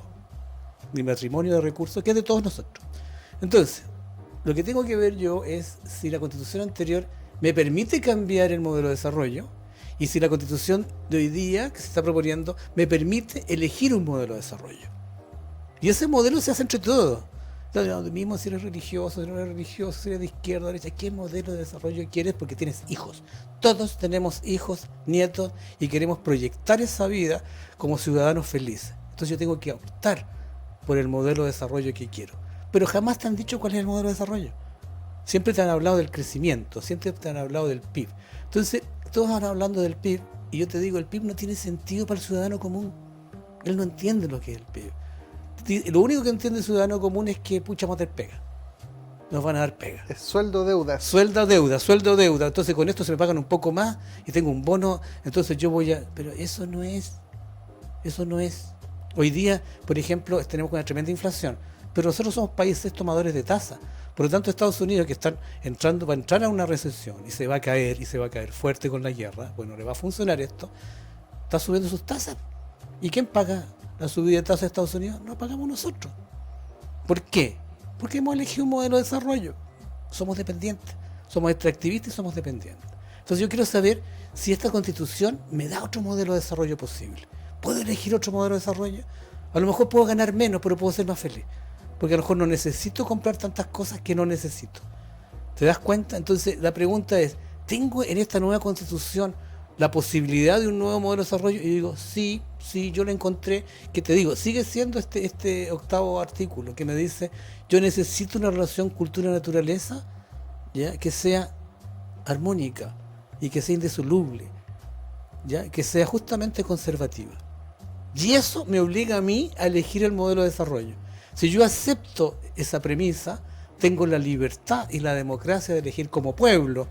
de recursos, que es de todos nosotros. Entonces, lo que tengo que ver yo es si la Constitución anterior me permite cambiar el modelo de desarrollo y si la Constitución de hoy día, que se está proponiendo, me permite elegir un modelo de desarrollo. Y ese modelo se hace entre todos. Lo mismo si eres religioso, si no eres religioso, si eres de izquierda, derecha, ¿qué modelo de desarrollo quieres? Porque tienes hijos. Todos tenemos hijos, nietos, y queremos proyectar esa vida como ciudadanos felices. Entonces yo tengo que optar por el modelo de desarrollo que quiero. Pero jamás te han dicho cuál es el modelo de desarrollo. Siempre te han hablado del crecimiento, siempre te han hablado del PIB. Entonces, todos van hablando del PIB, y yo te digo, el PIB no tiene sentido para el ciudadano común. Él no entiende lo que es el PIB. Lo único que entiende el ciudadano común es que, pucha, vamos a tener pega. Nos van a dar pega. Es sueldo deuda. Sueldo deuda. Entonces con esto se me pagan un poco más y tengo un bono, entonces yo voy a... Pero eso no es. Hoy día, por ejemplo, tenemos una tremenda inflación, pero nosotros somos países tomadores de tasa. Por lo tanto, Estados Unidos, que están entrando, va a entrar a una recesión y se va a caer fuerte con la guerra, bueno, le va a funcionar esto, está subiendo sus tasas. ¿Y quién paga la subida de tasas de Estados Unidos? No pagamos nosotros. ¿Por qué? Porque hemos elegido un modelo de desarrollo. Somos dependientes, somos extractivistas y somos dependientes. Entonces yo quiero saber si esta Constitución me da otro modelo de desarrollo posible. ¿Puedo elegir otro modelo de desarrollo? A lo mejor puedo ganar menos, pero puedo ser más feliz. Porque a lo mejor no necesito comprar tantas cosas que no necesito. ¿Te das cuenta? Entonces la pregunta es, ¿tengo en esta nueva Constitución la posibilidad de un nuevo modelo de desarrollo? Y digo, sí, yo lo encontré. Que te digo, sigue siendo este octavo artículo que me dice, yo necesito una relación cultura-naturaleza, ¿ya?, que sea armónica y que sea indisoluble, ¿ya?, que sea justamente conservativa. Y eso me obliga a mí a elegir el modelo de desarrollo. Si yo acepto esa premisa, tengo la libertad y la democracia de elegir como pueblo,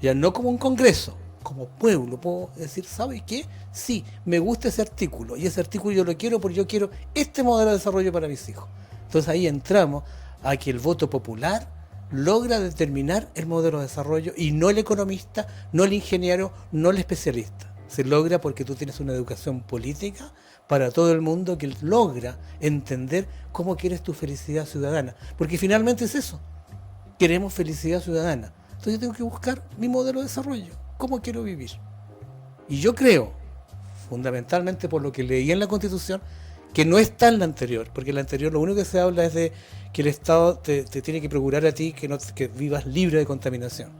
ya no como un congreso, como pueblo. Puedo decir, ¿sabes qué? Sí, me gusta ese artículo, y ese artículo yo lo quiero porque yo quiero este modelo de desarrollo para mis hijos. Entonces ahí entramos a que el voto popular logra determinar el modelo de desarrollo, y no el economista, no el ingeniero, no el especialista. Se logra porque tú tienes una educación política para todo el mundo que logra entender cómo quieres tu felicidad ciudadana. Porque finalmente es eso. Queremos felicidad ciudadana. Entonces yo tengo que buscar mi modelo de desarrollo. ¿Cómo quiero vivir? Y yo creo, fundamentalmente por lo que leí en la Constitución, que no está en la anterior. Porque en la anterior lo único que se habla es de que el Estado te tiene que procurar a ti que vivas libre de contaminación.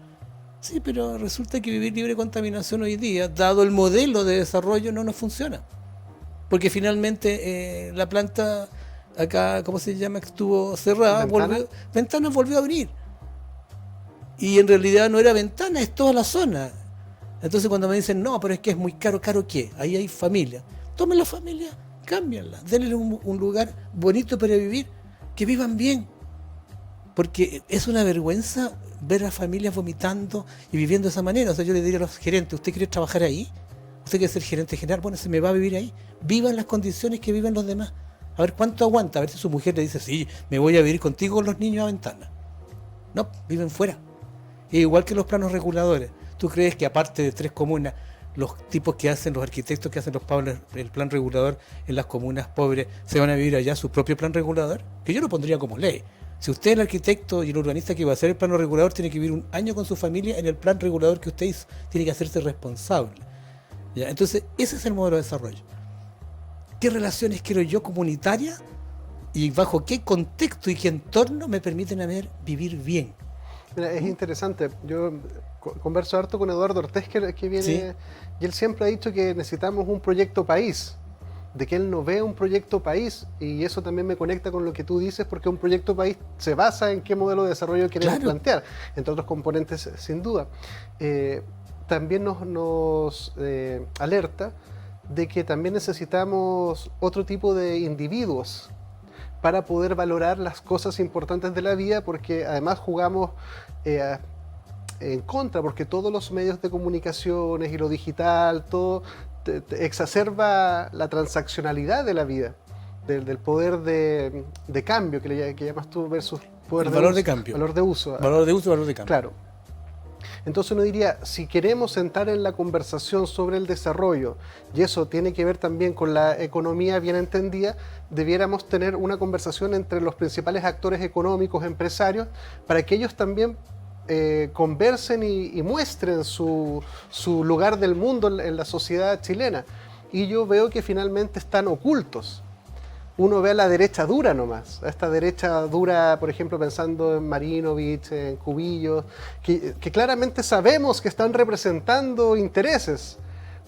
Sí, pero resulta que vivir libre de contaminación hoy día, dado el modelo de desarrollo, no nos funciona. Porque finalmente la planta acá, ¿cómo se llama?, que estuvo cerrada, Ventanas volvió a abrir. Y en realidad no era Ventanas, es toda la zona. Entonces cuando me dicen, no, pero es que es muy caro, ¿caro qué? Ahí hay familia. Tomen la familia, cámbianla, denle un lugar bonito para vivir, que vivan bien. Porque es una vergüenza ver a familias vomitando y viviendo de esa manera. O sea, yo le diría a los gerentes, ¿usted quiere trabajar ahí? ¿Usted quiere ser gerente general? Bueno, se me va a vivir ahí. Viva en las condiciones que viven los demás. A ver cuánto aguanta. A ver si su mujer le dice, sí, me voy a vivir contigo con los niños a ventana. No, viven fuera. E igual que los planos reguladores. ¿Tú crees que aparte de 3 comunas, los tipos que hacen, los arquitectos que hacen el plan regulador en las comunas pobres, se van a vivir allá su propio plan regulador? Que yo lo pondría como ley. Si usted, el arquitecto y el urbanista que va a hacer el plano regulador, tiene que vivir un año con su familia en el plan regulador que usted hizo, tiene que hacerse responsable. ¿Ya? Entonces, ese es el modelo de desarrollo. ¿Qué relaciones quiero yo comunitarias y bajo qué contexto y qué entorno me permiten a mí vivir bien? Mira, es interesante. Yo converso harto con Eduardo Ortiz, que viene, ¿Sí? y él siempre ha dicho que necesitamos un proyecto país, de que él no ve un proyecto país, y eso también me conecta con lo que tú dices, porque un proyecto país se basa en qué modelo de desarrollo queremos plantear, entre otros componentes, sin duda. También nos alerta de que también necesitamos otro tipo de individuos para poder valorar las cosas importantes de la vida, porque además jugamos en contra, porque todos los medios de comunicaciones y lo digital, todo te exacerba la transaccionalidad de la vida, del poder de cambio que llamas tú versus poder el de valor uso, de cambio. valor de uso. Valor de uso, valor de cambio. Claro. Entonces uno diría, si queremos entrar en la conversación sobre el desarrollo, y eso tiene que ver también con la economía bien entendida, debiéramos tener una conversación entre los principales actores económicos, empresarios, para que ellos también conversen y muestren su lugar del mundo en la sociedad chilena. Y yo veo que finalmente están ocultos. Uno ve a la derecha dura nomás, a esta derecha dura, por ejemplo, pensando en Marinovich, en Cubillos, que claramente sabemos que están representando intereses,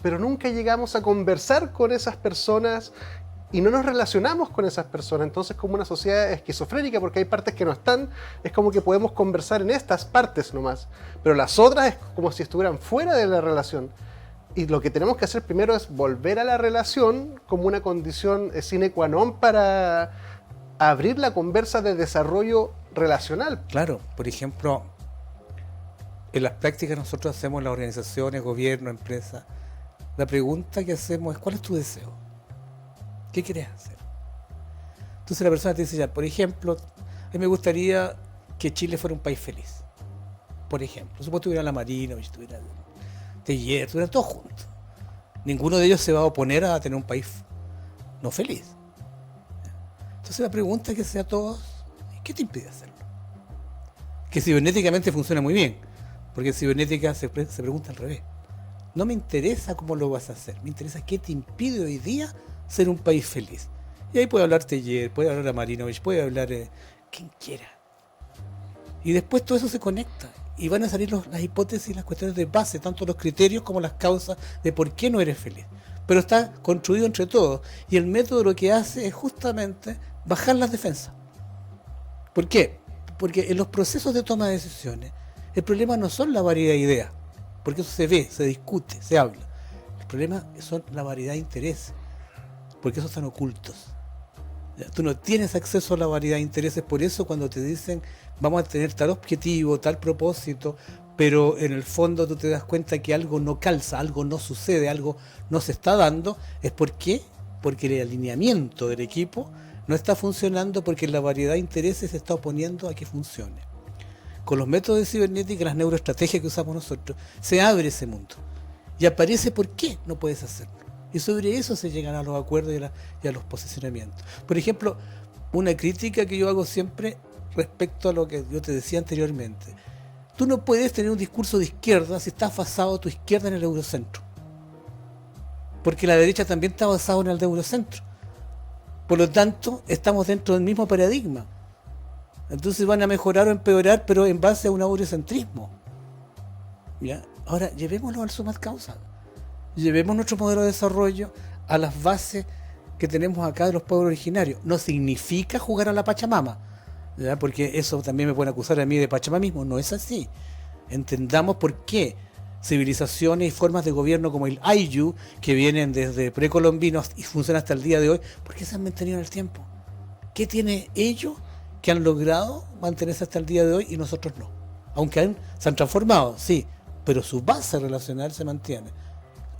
pero nunca llegamos a conversar con esas personas y no nos relacionamos con esas personas. Entonces, como una sociedad esquizofrénica, porque hay partes que no están, es como que podemos conversar en estas partes nomás, pero las otras es como si estuvieran fuera de la relación. Y lo que tenemos que hacer primero es volver a la relación como una condición sine qua non para abrir la conversa de desarrollo relacional. Claro, por ejemplo, en las prácticas nosotros hacemos en las organizaciones, gobierno, empresas, la pregunta que hacemos es ¿cuál es tu deseo? ¿Qué quieres hacer? Entonces la persona te dice ya, por ejemplo, a mí me gustaría que Chile fuera un país feliz. Por ejemplo, supongo que estuviera la Marina, estuviera Teller, estuvieran todos juntos. Ninguno de ellos se va a oponer a tener un país no feliz. Entonces la pregunta que sea a todos, ¿qué te impide hacerlo? Que cibernéticamente funciona muy bien, porque cibernética se pregunta al revés. No me interesa cómo lo vas a hacer, me interesa qué te impide hoy día ser un país feliz. Y ahí puede hablar Teller, puede hablar a Marinovich, puede hablar quien quiera. Y después todo eso se conecta. Y van a salir las hipótesis, las cuestiones de base, tanto los criterios como las causas de por qué no eres feliz. Pero está construido entre todos. Y el método lo que hace es justamente bajar las defensas. ¿Por qué? Porque en los procesos de toma de decisiones, el problema no son la variedad de ideas, porque eso se ve, se discute, se habla. El problema son la variedad de intereses, porque esos están ocultos. Tú no tienes acceso a la variedad de intereses, por eso cuando te dicen vamos a tener tal objetivo, tal propósito, pero en el fondo tú te das cuenta que algo no calza, algo no sucede, algo no se está dando, ¿es por qué? Porque el alineamiento del equipo no está funcionando, porque la variedad de intereses se está oponiendo a que funcione. Con los métodos de cibernética, las neuroestrategias que usamos nosotros, se abre ese mundo y aparece por qué no puedes hacerlo. Y sobre eso se llegan a los acuerdos y a los posicionamientos. Por ejemplo, una crítica que yo hago siempre respecto a lo que yo te decía anteriormente. Tú no puedes tener un discurso de izquierda si estás basado tu izquierda en el eurocentro. Porque la derecha también está basada en el de eurocentro. Por lo tanto, estamos dentro del mismo paradigma. Entonces van a mejorar o empeorar, pero en base a un eurocentrismo. ¿Ya? Ahora, llevémoslo al sumat causa. Llevemos nuestro modelo de desarrollo a las bases que tenemos acá de los pueblos originarios. No significa jugar a la Pachamama, ¿ya? Porque eso también me pueden acusar a mí de pachamamismo. No es así. Entendamos por qué civilizaciones y formas de gobierno como el Ayllu, que vienen desde precolombinos y funcionan hasta el día de hoy, ¿por qué se han mantenido en el tiempo? ¿Qué tiene ellos que han logrado mantenerse hasta el día de hoy y nosotros no? Aunque se han transformado, sí, pero su base relacional se mantiene.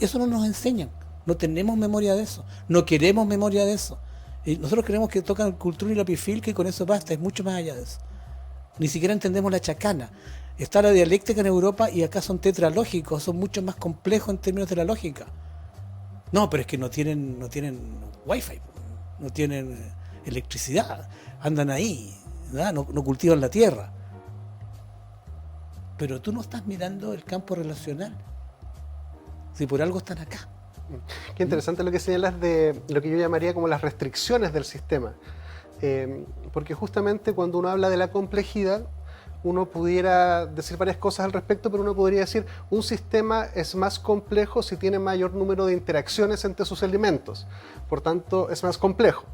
Eso no nos enseñan, no tenemos memoria de eso, no queremos memoria de eso. Y nosotros creemos que tocan cultura y lapifilca y con eso basta, es mucho más allá de eso. Ni siquiera entendemos la chacana. Está la dialéctica en Europa y acá son tetralógicos, son mucho más complejos en términos de la lógica. No, pero es que no tienen wifi, no tienen electricidad, andan ahí, no cultivan la tierra. Pero tú no estás mirando el campo relacional, si por algo están acá. Qué interesante lo que señalas de lo que yo llamaría como las restricciones del sistema. Porque justamente cuando uno habla de la complejidad, uno pudiera decir varias cosas al respecto, pero uno podría decir un sistema es más complejo si tiene mayor número de interacciones entre sus elementos. Por tanto, es más complejo.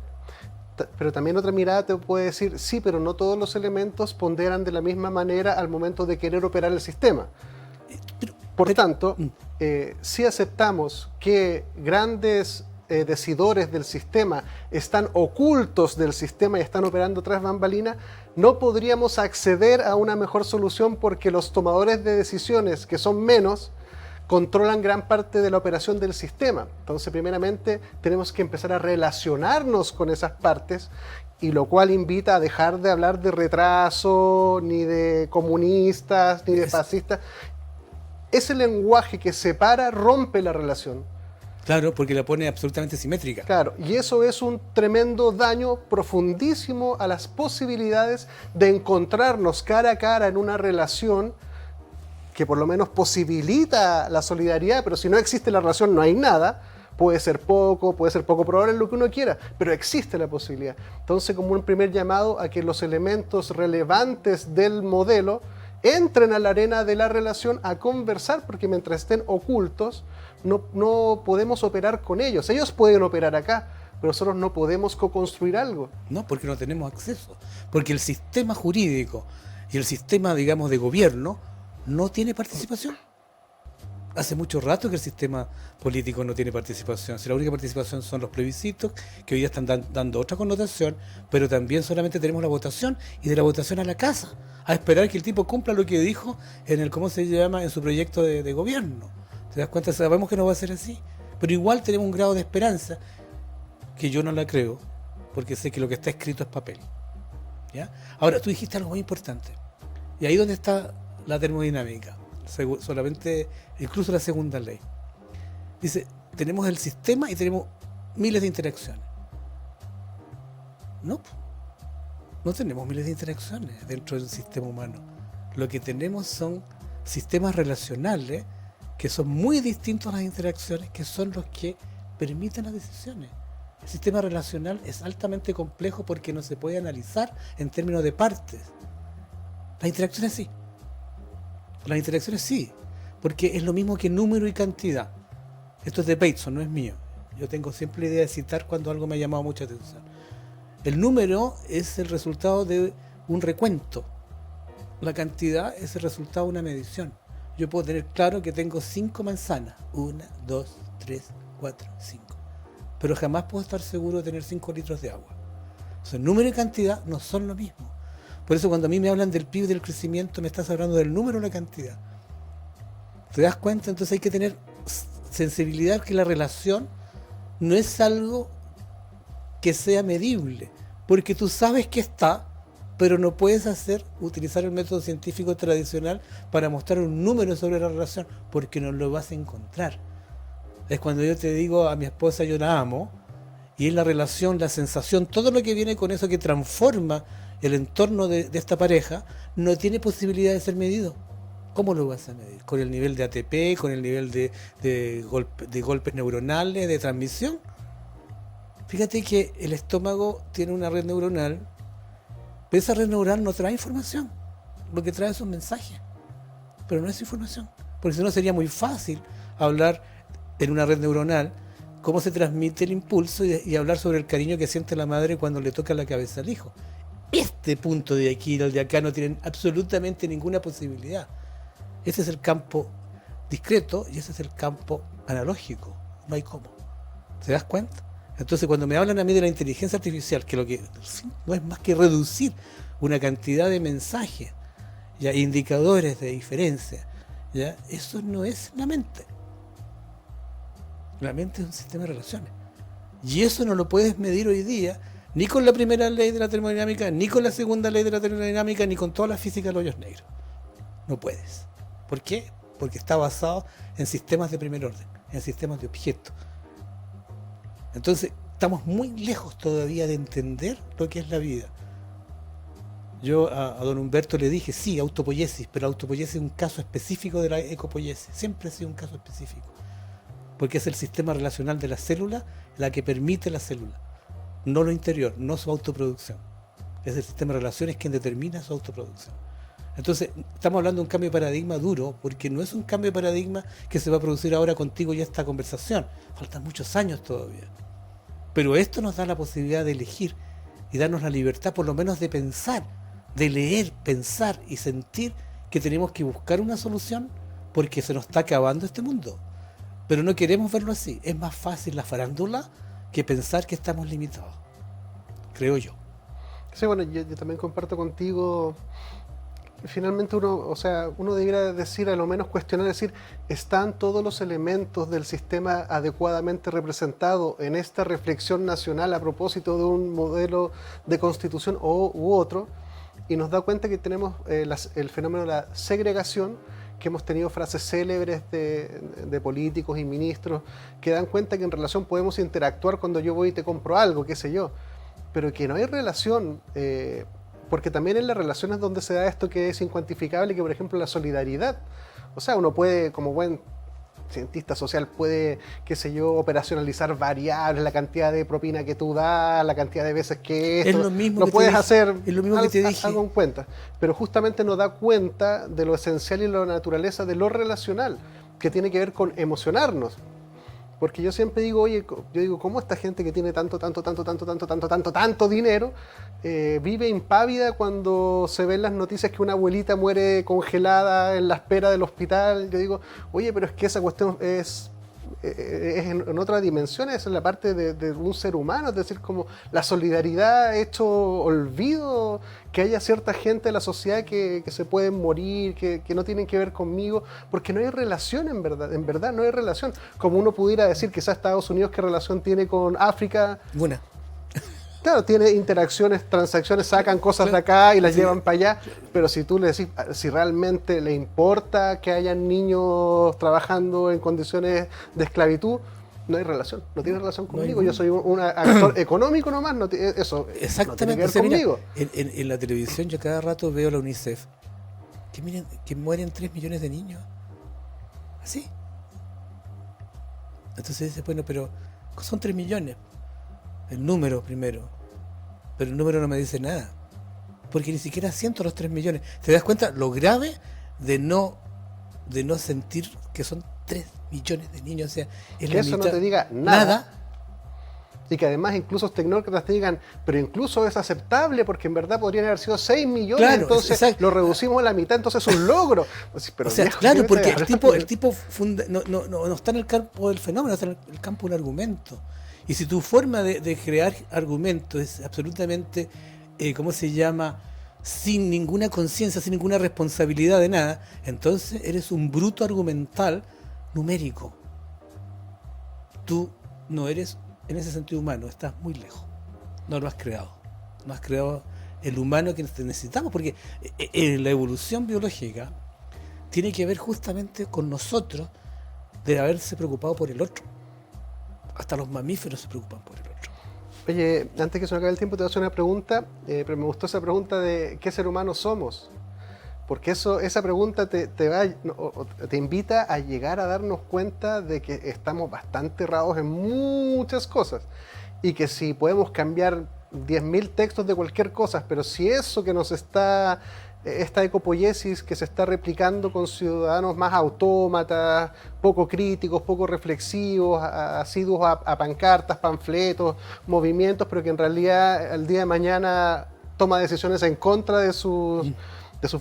Pero también otra mirada te puede decir, sí, pero no todos los elementos ponderan de la misma manera al momento de querer operar el sistema. Por tanto, si aceptamos que grandes decidores del sistema están ocultos del sistema y están operando tras bambalinas, no podríamos acceder a una mejor solución porque los tomadores de decisiones, que son menos, controlan gran parte de la operación del sistema. Entonces, primeramente, tenemos que empezar a relacionarnos con esas partes, y lo cual invita a dejar de hablar de retraso, ni de comunistas, ni de fascistas. Ese lenguaje que separa rompe la relación. Claro, porque la pone absolutamente simétrica. Claro, y eso es un tremendo daño profundísimo a las posibilidades de encontrarnos cara a cara en una relación que por lo menos posibilita la solidaridad, pero si no existe la relación no hay nada. Puede ser poco probable, lo que uno quiera, pero existe la posibilidad. Entonces, como un primer llamado a que los elementos relevantes del modelo entren a la arena de la relación a conversar, porque mientras estén ocultos no podemos operar con ellos. Ellos pueden operar acá, pero nosotros no podemos co-construir algo. No, porque no tenemos acceso. Porque el sistema jurídico y el sistema, digamos, de gobierno no tiene participación. Hace mucho rato que el sistema político no tiene participación. Si la única participación son los plebiscitos, que hoy día están dando otra connotación, pero también solamente tenemos la votación, y de la votación a la casa, a esperar que el tipo cumpla lo que dijo en el, ¿cómo se llama?, en su proyecto de gobierno. ¿Te das cuenta? Sabemos que no va a ser así, pero igual tenemos un grado de esperanza que yo no la creo, porque sé que lo que está escrito es papel. ¿Ya? Ahora, tú dijiste algo muy importante, y ahí donde está la termodinámica, solamente, incluso la segunda ley. Dice, tenemos el sistema y tenemos miles de interacciones. No tenemos miles de interacciones dentro del sistema humano. Lo que tenemos son sistemas relacionales que son muy distintos a las interacciones, que son los que permiten las decisiones. El sistema relacional es altamente complejo porque no se puede analizar en términos de partes. Las interacciones sí. Las interacciones sí, porque es lo mismo que número y cantidad. Esto es de Bateson, no es mío. Yo tengo siempre la idea de citar cuando algo me ha llamado mucha atención. El número es el resultado de un recuento. La cantidad es el resultado de una medición. Yo puedo tener claro que tengo 5 manzanas. 1, 2, 3, 4, 5. Pero jamás puedo estar seguro de tener 5 litros de agua. O sea, número y cantidad no son lo mismo. Por eso cuando a mí me hablan del PIB, del crecimiento, me estás hablando del número o la cantidad. ¿Te das cuenta? Entonces hay que tener sensibilidad que la relación no es algo que sea medible, porque tú sabes que está, pero no puedes utilizar el método científico tradicional para mostrar un número sobre la relación, porque no lo vas a encontrar. Es cuando yo te digo a mi esposa yo la amo, y es la relación, la sensación, todo lo que viene con eso que transforma el entorno de esta pareja, no tiene posibilidad de ser medido. ¿Cómo lo vas a medir? ¿Con el nivel de ATP? ¿Con el nivel de golpes neuronales, de transmisión? Fíjate que el estómago tiene una red neuronal, pero esa red neuronal no trae información. Lo que trae son mensajes, pero no es información. Porque si no sería muy fácil hablar en una red neuronal cómo se transmite el impulso y hablar sobre el cariño que siente la madre cuando le toca la cabeza al hijo. Este punto de aquí y el de acá no tienen absolutamente ninguna posibilidad. Ese es el campo discreto y ese es el campo analógico. No hay cómo. ¿Te das cuenta? Entonces, cuando me hablan a mí de la inteligencia artificial, que lo que no es más que reducir una cantidad de mensajes, ya indicadores de diferencia, ya eso no es la mente. La mente es un sistema de relaciones. Y eso no lo puedes medir hoy día ni con la primera ley de la termodinámica, ni con la segunda ley de la termodinámica, ni con toda la física de los hoyos negros. No puedes. ¿Por qué? Porque está basado en sistemas de primer orden, en sistemas de objetos. Entonces, estamos muy lejos todavía de entender lo que es la vida. Yo a don Humberto le dije, sí, autopoiesis, pero autopoiesis es un caso específico de la ecopoiesis. Siempre ha sido un caso específico. Porque es el sistema relacional de la célula la que permite la célula, no lo interior, no su autoproducción. Es el sistema de relaciones quien determina su autoproducción. Entonces, estamos hablando de un cambio de paradigma duro, porque no es un cambio de paradigma que se va a producir ahora contigo y esta conversación. Faltan muchos años todavía. Pero esto nos da la posibilidad de elegir y darnos la libertad, por lo menos de pensar, de leer, pensar y sentir que tenemos que buscar una solución porque se nos está acabando este mundo. Pero no queremos verlo así. Es más fácil la farándula que pensar que estamos limitados. Creo yo. Sí, bueno, yo también comparto contigo. Finalmente uno debería decir, a lo menos cuestionar, decir, ¿están todos los elementos del sistema adecuadamente representados en esta reflexión nacional a propósito de un modelo de constitución u otro? Y nos da cuenta que tenemos el fenómeno de la segregación, que hemos tenido frases célebres de políticos y ministros que dan cuenta que en relación podemos interactuar cuando yo voy y te compro algo, qué sé yo, pero que no hay relación, porque también en las relaciones donde se da esto que es incuantificable, que por ejemplo la solidaridad. O sea, uno puede, como buen cientista social, puede, qué sé yo, operacionalizar variables, la cantidad de propina que tú das, la cantidad de veces que esto, es lo mismo lo que puedes te dije, hacer, es lo mismo que te dije. Algo en cuenta, pero justamente no da cuenta de lo esencial y la naturaleza de lo relacional, que tiene que ver con emocionarnos. Porque yo siempre digo, oye, ¿cómo esta gente que tiene tanto dinero vive impávida cuando se ven las noticias que una abuelita muere congelada en la espera del hospital? Yo digo, oye, pero es que esa cuestión es en otra dimensión, es en la parte de un ser humano, es decir, como la solidaridad hecho olvido, que haya cierta gente de la sociedad que se pueden morir, que no tienen que ver conmigo, porque no hay relación en verdad no hay relación. Como uno pudiera decir, quizás Estados Unidos, ¿qué relación tiene con África? Buena. Claro, tiene interacciones, transacciones, sacan cosas de acá y las llevan para allá, pero si tú le decís, si realmente le importa que hayan niños trabajando en condiciones de esclavitud, no hay relación, no tiene relación conmigo. Yo soy un actor económico nomás, eso exactamente, no tiene que ver conmigo. Mira, en la televisión yo cada rato veo la UNICEF, que miren, que mueren 3 millones de niños, así. Entonces dice, bueno, pero son 3 millones. El número primero, pero el número no me dice nada, porque ni siquiera siento los 3 millones. ¿Te das cuenta lo grave de no sentir que son 3 millones de niños? O sea, es que la eso mitad, no te diga nada. Y que además incluso los tecnócratas te digan, pero incluso es aceptable porque en verdad podrían haber sido 6 millones, claro, entonces lo reducimos a la mitad, entonces es un logro. Pero o sea, viejo, claro, porque el tipo no está en el campo del fenómeno, está en el campo del argumento. Y si tu forma de crear argumentos es absolutamente, ¿cómo se llama?, sin ninguna conciencia, sin ninguna responsabilidad de nada, entonces eres un bruto argumental numérico. Tú no eres, en ese sentido, humano, estás muy lejos. No lo has creado. No has creado el humano que necesitamos, porque la evolución biológica tiene que ver justamente con nosotros de haberse preocupado por el otro. Hasta los mamíferos se preocupan por el otro. Oye, antes que se nos acabe el tiempo, te voy a hacer una pregunta, pero me gustó esa pregunta de ¿qué ser humano somos? Porque esa pregunta te invita a llegar a darnos cuenta de que estamos bastante errados en muchas cosas y que si podemos cambiar 10.000 textos de cualquier cosa, pero si eso que nos está... esta ecopoiesis que se está replicando con ciudadanos más autómatas, poco críticos, poco reflexivos, asiduos a pancartas, panfletos, movimientos, pero que en realidad al día de mañana toma decisiones en contra de sus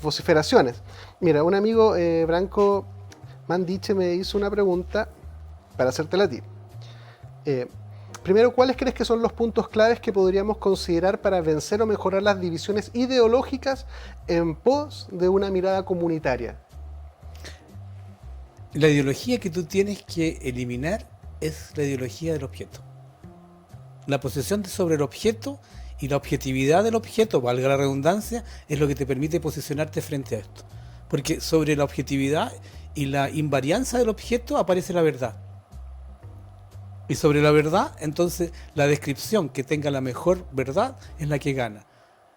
vociferaciones. Mira, un amigo, Branco, Mandiche me hizo una pregunta para hacértela a ti. Primero, ¿cuáles crees que son los puntos claves que podríamos considerar para vencer o mejorar las divisiones ideológicas en pos de una mirada comunitaria? La ideología que tú tienes que eliminar es la ideología del objeto. La posesión sobre el objeto y la objetividad del objeto, valga la redundancia, es lo que te permite posicionarte frente a esto. Porque sobre la objetividad y la invarianza del objeto aparece la verdad. Y sobre la verdad, entonces, la descripción que tenga la mejor verdad es la que gana.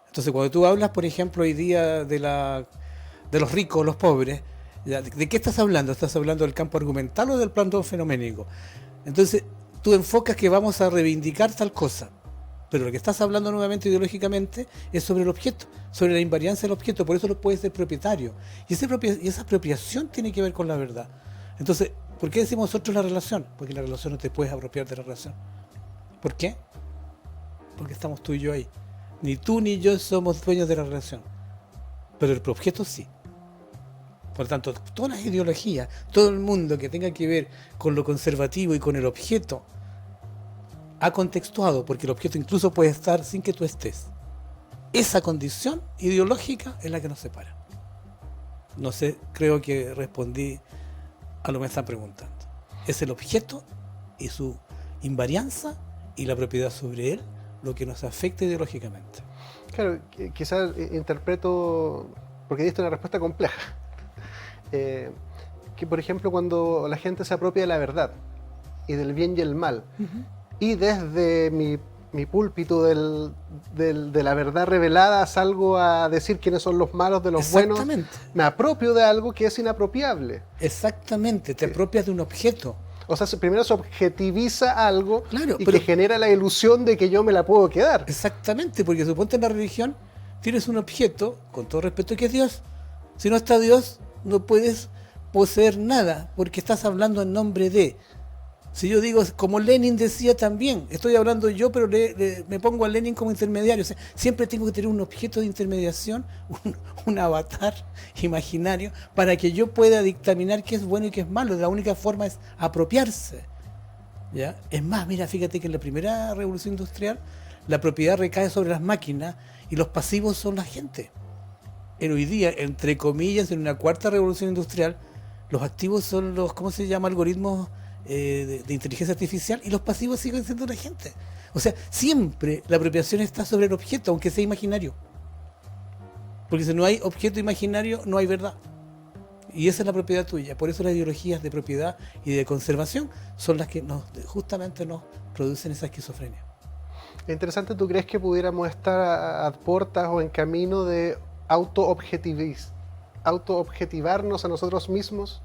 Entonces, cuando tú hablas, por ejemplo, hoy día de los ricos, los pobres, ¿de qué estás hablando? ¿Estás hablando del campo argumental o del plano fenoménico? Entonces, tú enfocas que vamos a reivindicar tal cosa, pero lo que estás hablando nuevamente ideológicamente es sobre el objeto, sobre la invariancia del objeto, por eso lo puedes ser propietario. Y esa apropiación tiene que ver con la verdad. Entonces, ¿por qué decimos nosotros la relación? Porque la relación no te puedes apropiar de la relación. ¿Por qué? Porque estamos tú y yo ahí. Ni tú ni yo somos dueños de la relación, pero el objeto sí. Por lo tanto, todas las ideologías, todo el mundo que tenga que ver con lo conservativo y con el objeto, ha contextuado, porque el objeto incluso puede estar sin que tú estés. Esa condición ideológica es la que nos separa. No sé, creo que respondí a lo que me están preguntando. Es el objeto y su invarianza y la propiedad sobre él lo que nos afecta ideológicamente. Claro, quizás interpreto, porque diste una respuesta compleja, que por ejemplo cuando la gente se apropia de la verdad y del bien y el mal, y desde mi púlpito de la verdad revelada salgo a decir quiénes son los malos de los buenos, me apropio de algo que es inapropiable. Exactamente, te apropias de un objeto. O sea, primero se objetiviza algo, claro, y que genera la ilusión de que yo me la puedo quedar. Exactamente, porque suponte en la religión tienes un objeto, con todo respeto, que es Dios. Si no está Dios, no puedes poseer nada, porque estás hablando en nombre de... Si yo digo, como Lenin decía también, estoy hablando yo, pero me pongo a Lenin como intermediario. O sea, siempre tengo que tener un objeto de intermediación, un avatar imaginario, para que yo pueda dictaminar qué es bueno y qué es malo. La única forma es apropiarse. ¿Ya? Es más, mira, fíjate que en la primera revolución industrial, la propiedad recae sobre las máquinas y los pasivos son la gente. En hoy día, entre comillas, en una cuarta revolución industrial, los activos son los, ¿cómo se llama? Algoritmos de inteligencia artificial, y los pasivos siguen siendo la gente. O sea, siempre la apropiación está sobre el objeto, aunque sea imaginario. Porque si no hay objeto imaginario, no hay verdad. Y esa es la propiedad tuya. Por eso las ideologías de propiedad y de conservación son las que justamente nos producen esa esquizofrenia. Es interesante. ¿Tú crees que pudiéramos estar a puertas o en camino de autoobjetivarnos a nosotros mismos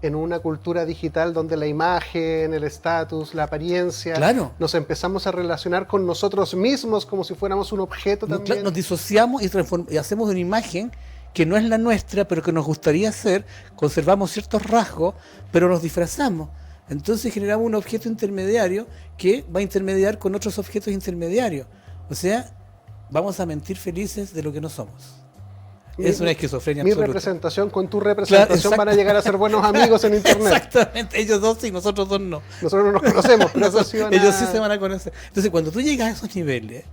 en una cultura digital donde la imagen, el estatus, la apariencia, claro, nos empezamos a relacionar con nosotros mismos como si fuéramos un objeto también? Nos disociamos y hacemos una imagen que no es la nuestra, pero que nos gustaría ser, conservamos ciertos rasgos, pero nos disfrazamos. Entonces generamos un objeto intermediario que va a intermediar con otros objetos intermediarios. O sea, vamos a mentir felices de lo que no somos. Es una esquizofrenia mi absoluta. Representación con tu representación, claro, van a llegar a ser buenos amigos en internet. Exactamente, ellos dos sí, nosotros dos no. Nosotros no nos conocemos, pero ellos sí se van a conocer. Entonces, cuando tú llegas a esos niveles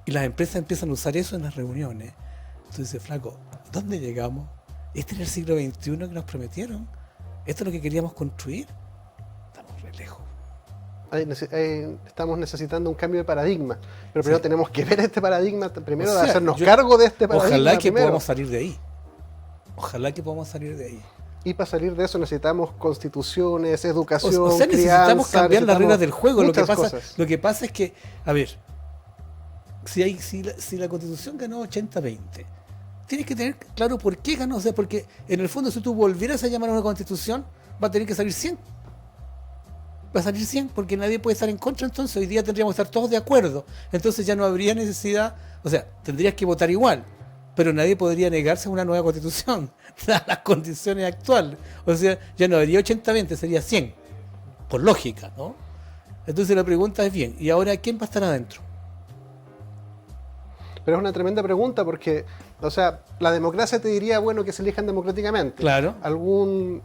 y las empresas empiezan a usar eso en las reuniones, tú dices, flaco, ¿dónde llegamos? ¿Este es el siglo XXI que nos prometieron? ¿Esto es lo que queríamos construir? Estamos re lejos. Estamos necesitando un cambio de paradigma, pero primero tenemos que ver este paradigma, primero de hacernos cargo cargo de este paradigma. Ojalá que podamos salir de ahí. Ojalá que podamos salir de ahí. Y para salir de eso necesitamos constituciones, educación, o sea, necesitamos cambiar las reglas del juego. Lo que pasa es que, a ver, si la Constitución ganó 80-20, tienes que tener claro por qué ganó. O sea, porque en el fondo, si tú volvieras a llamar a una Constitución, va a tener que salir 100. Va a salir 100 porque nadie puede estar en contra. Entonces hoy día tendríamos que estar todos de acuerdo. Entonces ya no habría necesidad, o sea, tendrías que votar igual, pero nadie podría negarse a una nueva constitución a las condiciones actuales. O sea, ya no habría 80-20, sería 100, por lógica, ¿no? Entonces la pregunta es bien, ¿y ahora quién va a estar adentro? Pero es una tremenda pregunta porque O sea, la democracia te diría, bueno, que se elijan democráticamente. Claro. Algún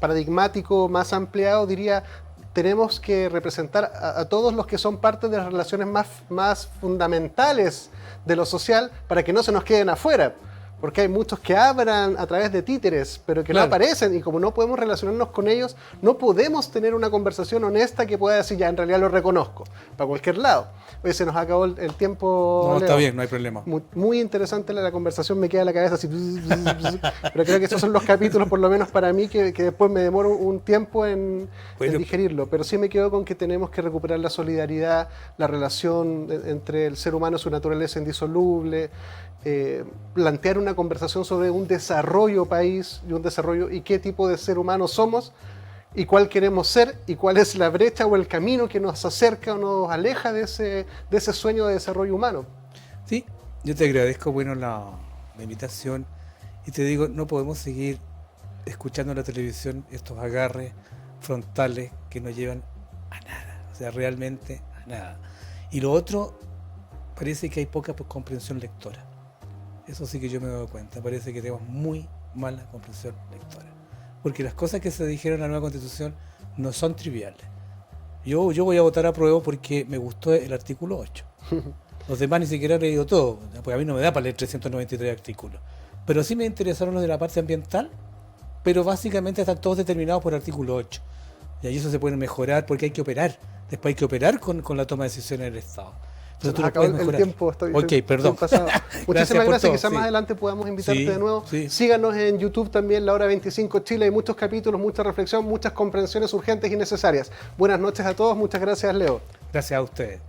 paradigmático más ampliado diría, tenemos que representar a todos los que son parte de las relaciones más fundamentales de lo social para que no se nos queden afuera. Porque hay muchos que hablan a través de títeres, pero que no aparecen, y como no podemos relacionarnos con ellos, no podemos tener una conversación honesta que pueda decir, ya, en realidad lo reconozco, para cualquier lado. Oye, se nos acabó el tiempo, No, Leo. está bien, no hay problema. Muy interesante la conversación, me queda en la cabeza así, pero creo que esos son los capítulos, por lo menos para mí, que después me demoro un tiempo en digerirlo. Pero sí me quedo con que tenemos que recuperar la solidaridad, la relación entre el ser humano y su naturaleza indisoluble, plantear una conversación sobre un desarrollo país y un desarrollo y qué tipo de ser humano somos y cuál queremos ser y cuál es la brecha o el camino que nos acerca o nos aleja de ese sueño de desarrollo humano. Sí, yo te agradezco, bueno, la invitación y te digo, no podemos seguir escuchando en la televisión estos agarres frontales que no llevan a nada, o sea, realmente a nada. Y lo otro, parece que hay poca comprensión lectora. Eso sí que yo me doy cuenta, parece que tenemos muy mala comprensión lectora. Porque las cosas que se dijeron en la nueva Constitución no son triviales. Yo voy a votar a prueba porque me gustó el artículo 8. Los demás ni siquiera he leído todo, porque a mí no me da para leer 393 artículos. Pero sí me interesaron los de la parte ambiental, pero básicamente están todos determinados por el artículo 8. Y ahí eso se puede mejorar porque hay que operar. Después hay que operar con la toma de decisiones del Estado. Acabó el tiempo, perdón. Pasado. Muchísimas gracias. Quizás sí. más adelante podamos invitarte de nuevo. Sí. Síganos en YouTube también, La Hora 25 Chile. Hay muchos capítulos, mucha reflexión, muchas comprensiones urgentes y necesarias. Buenas noches a todos. Muchas gracias, Leo. Gracias a ustedes.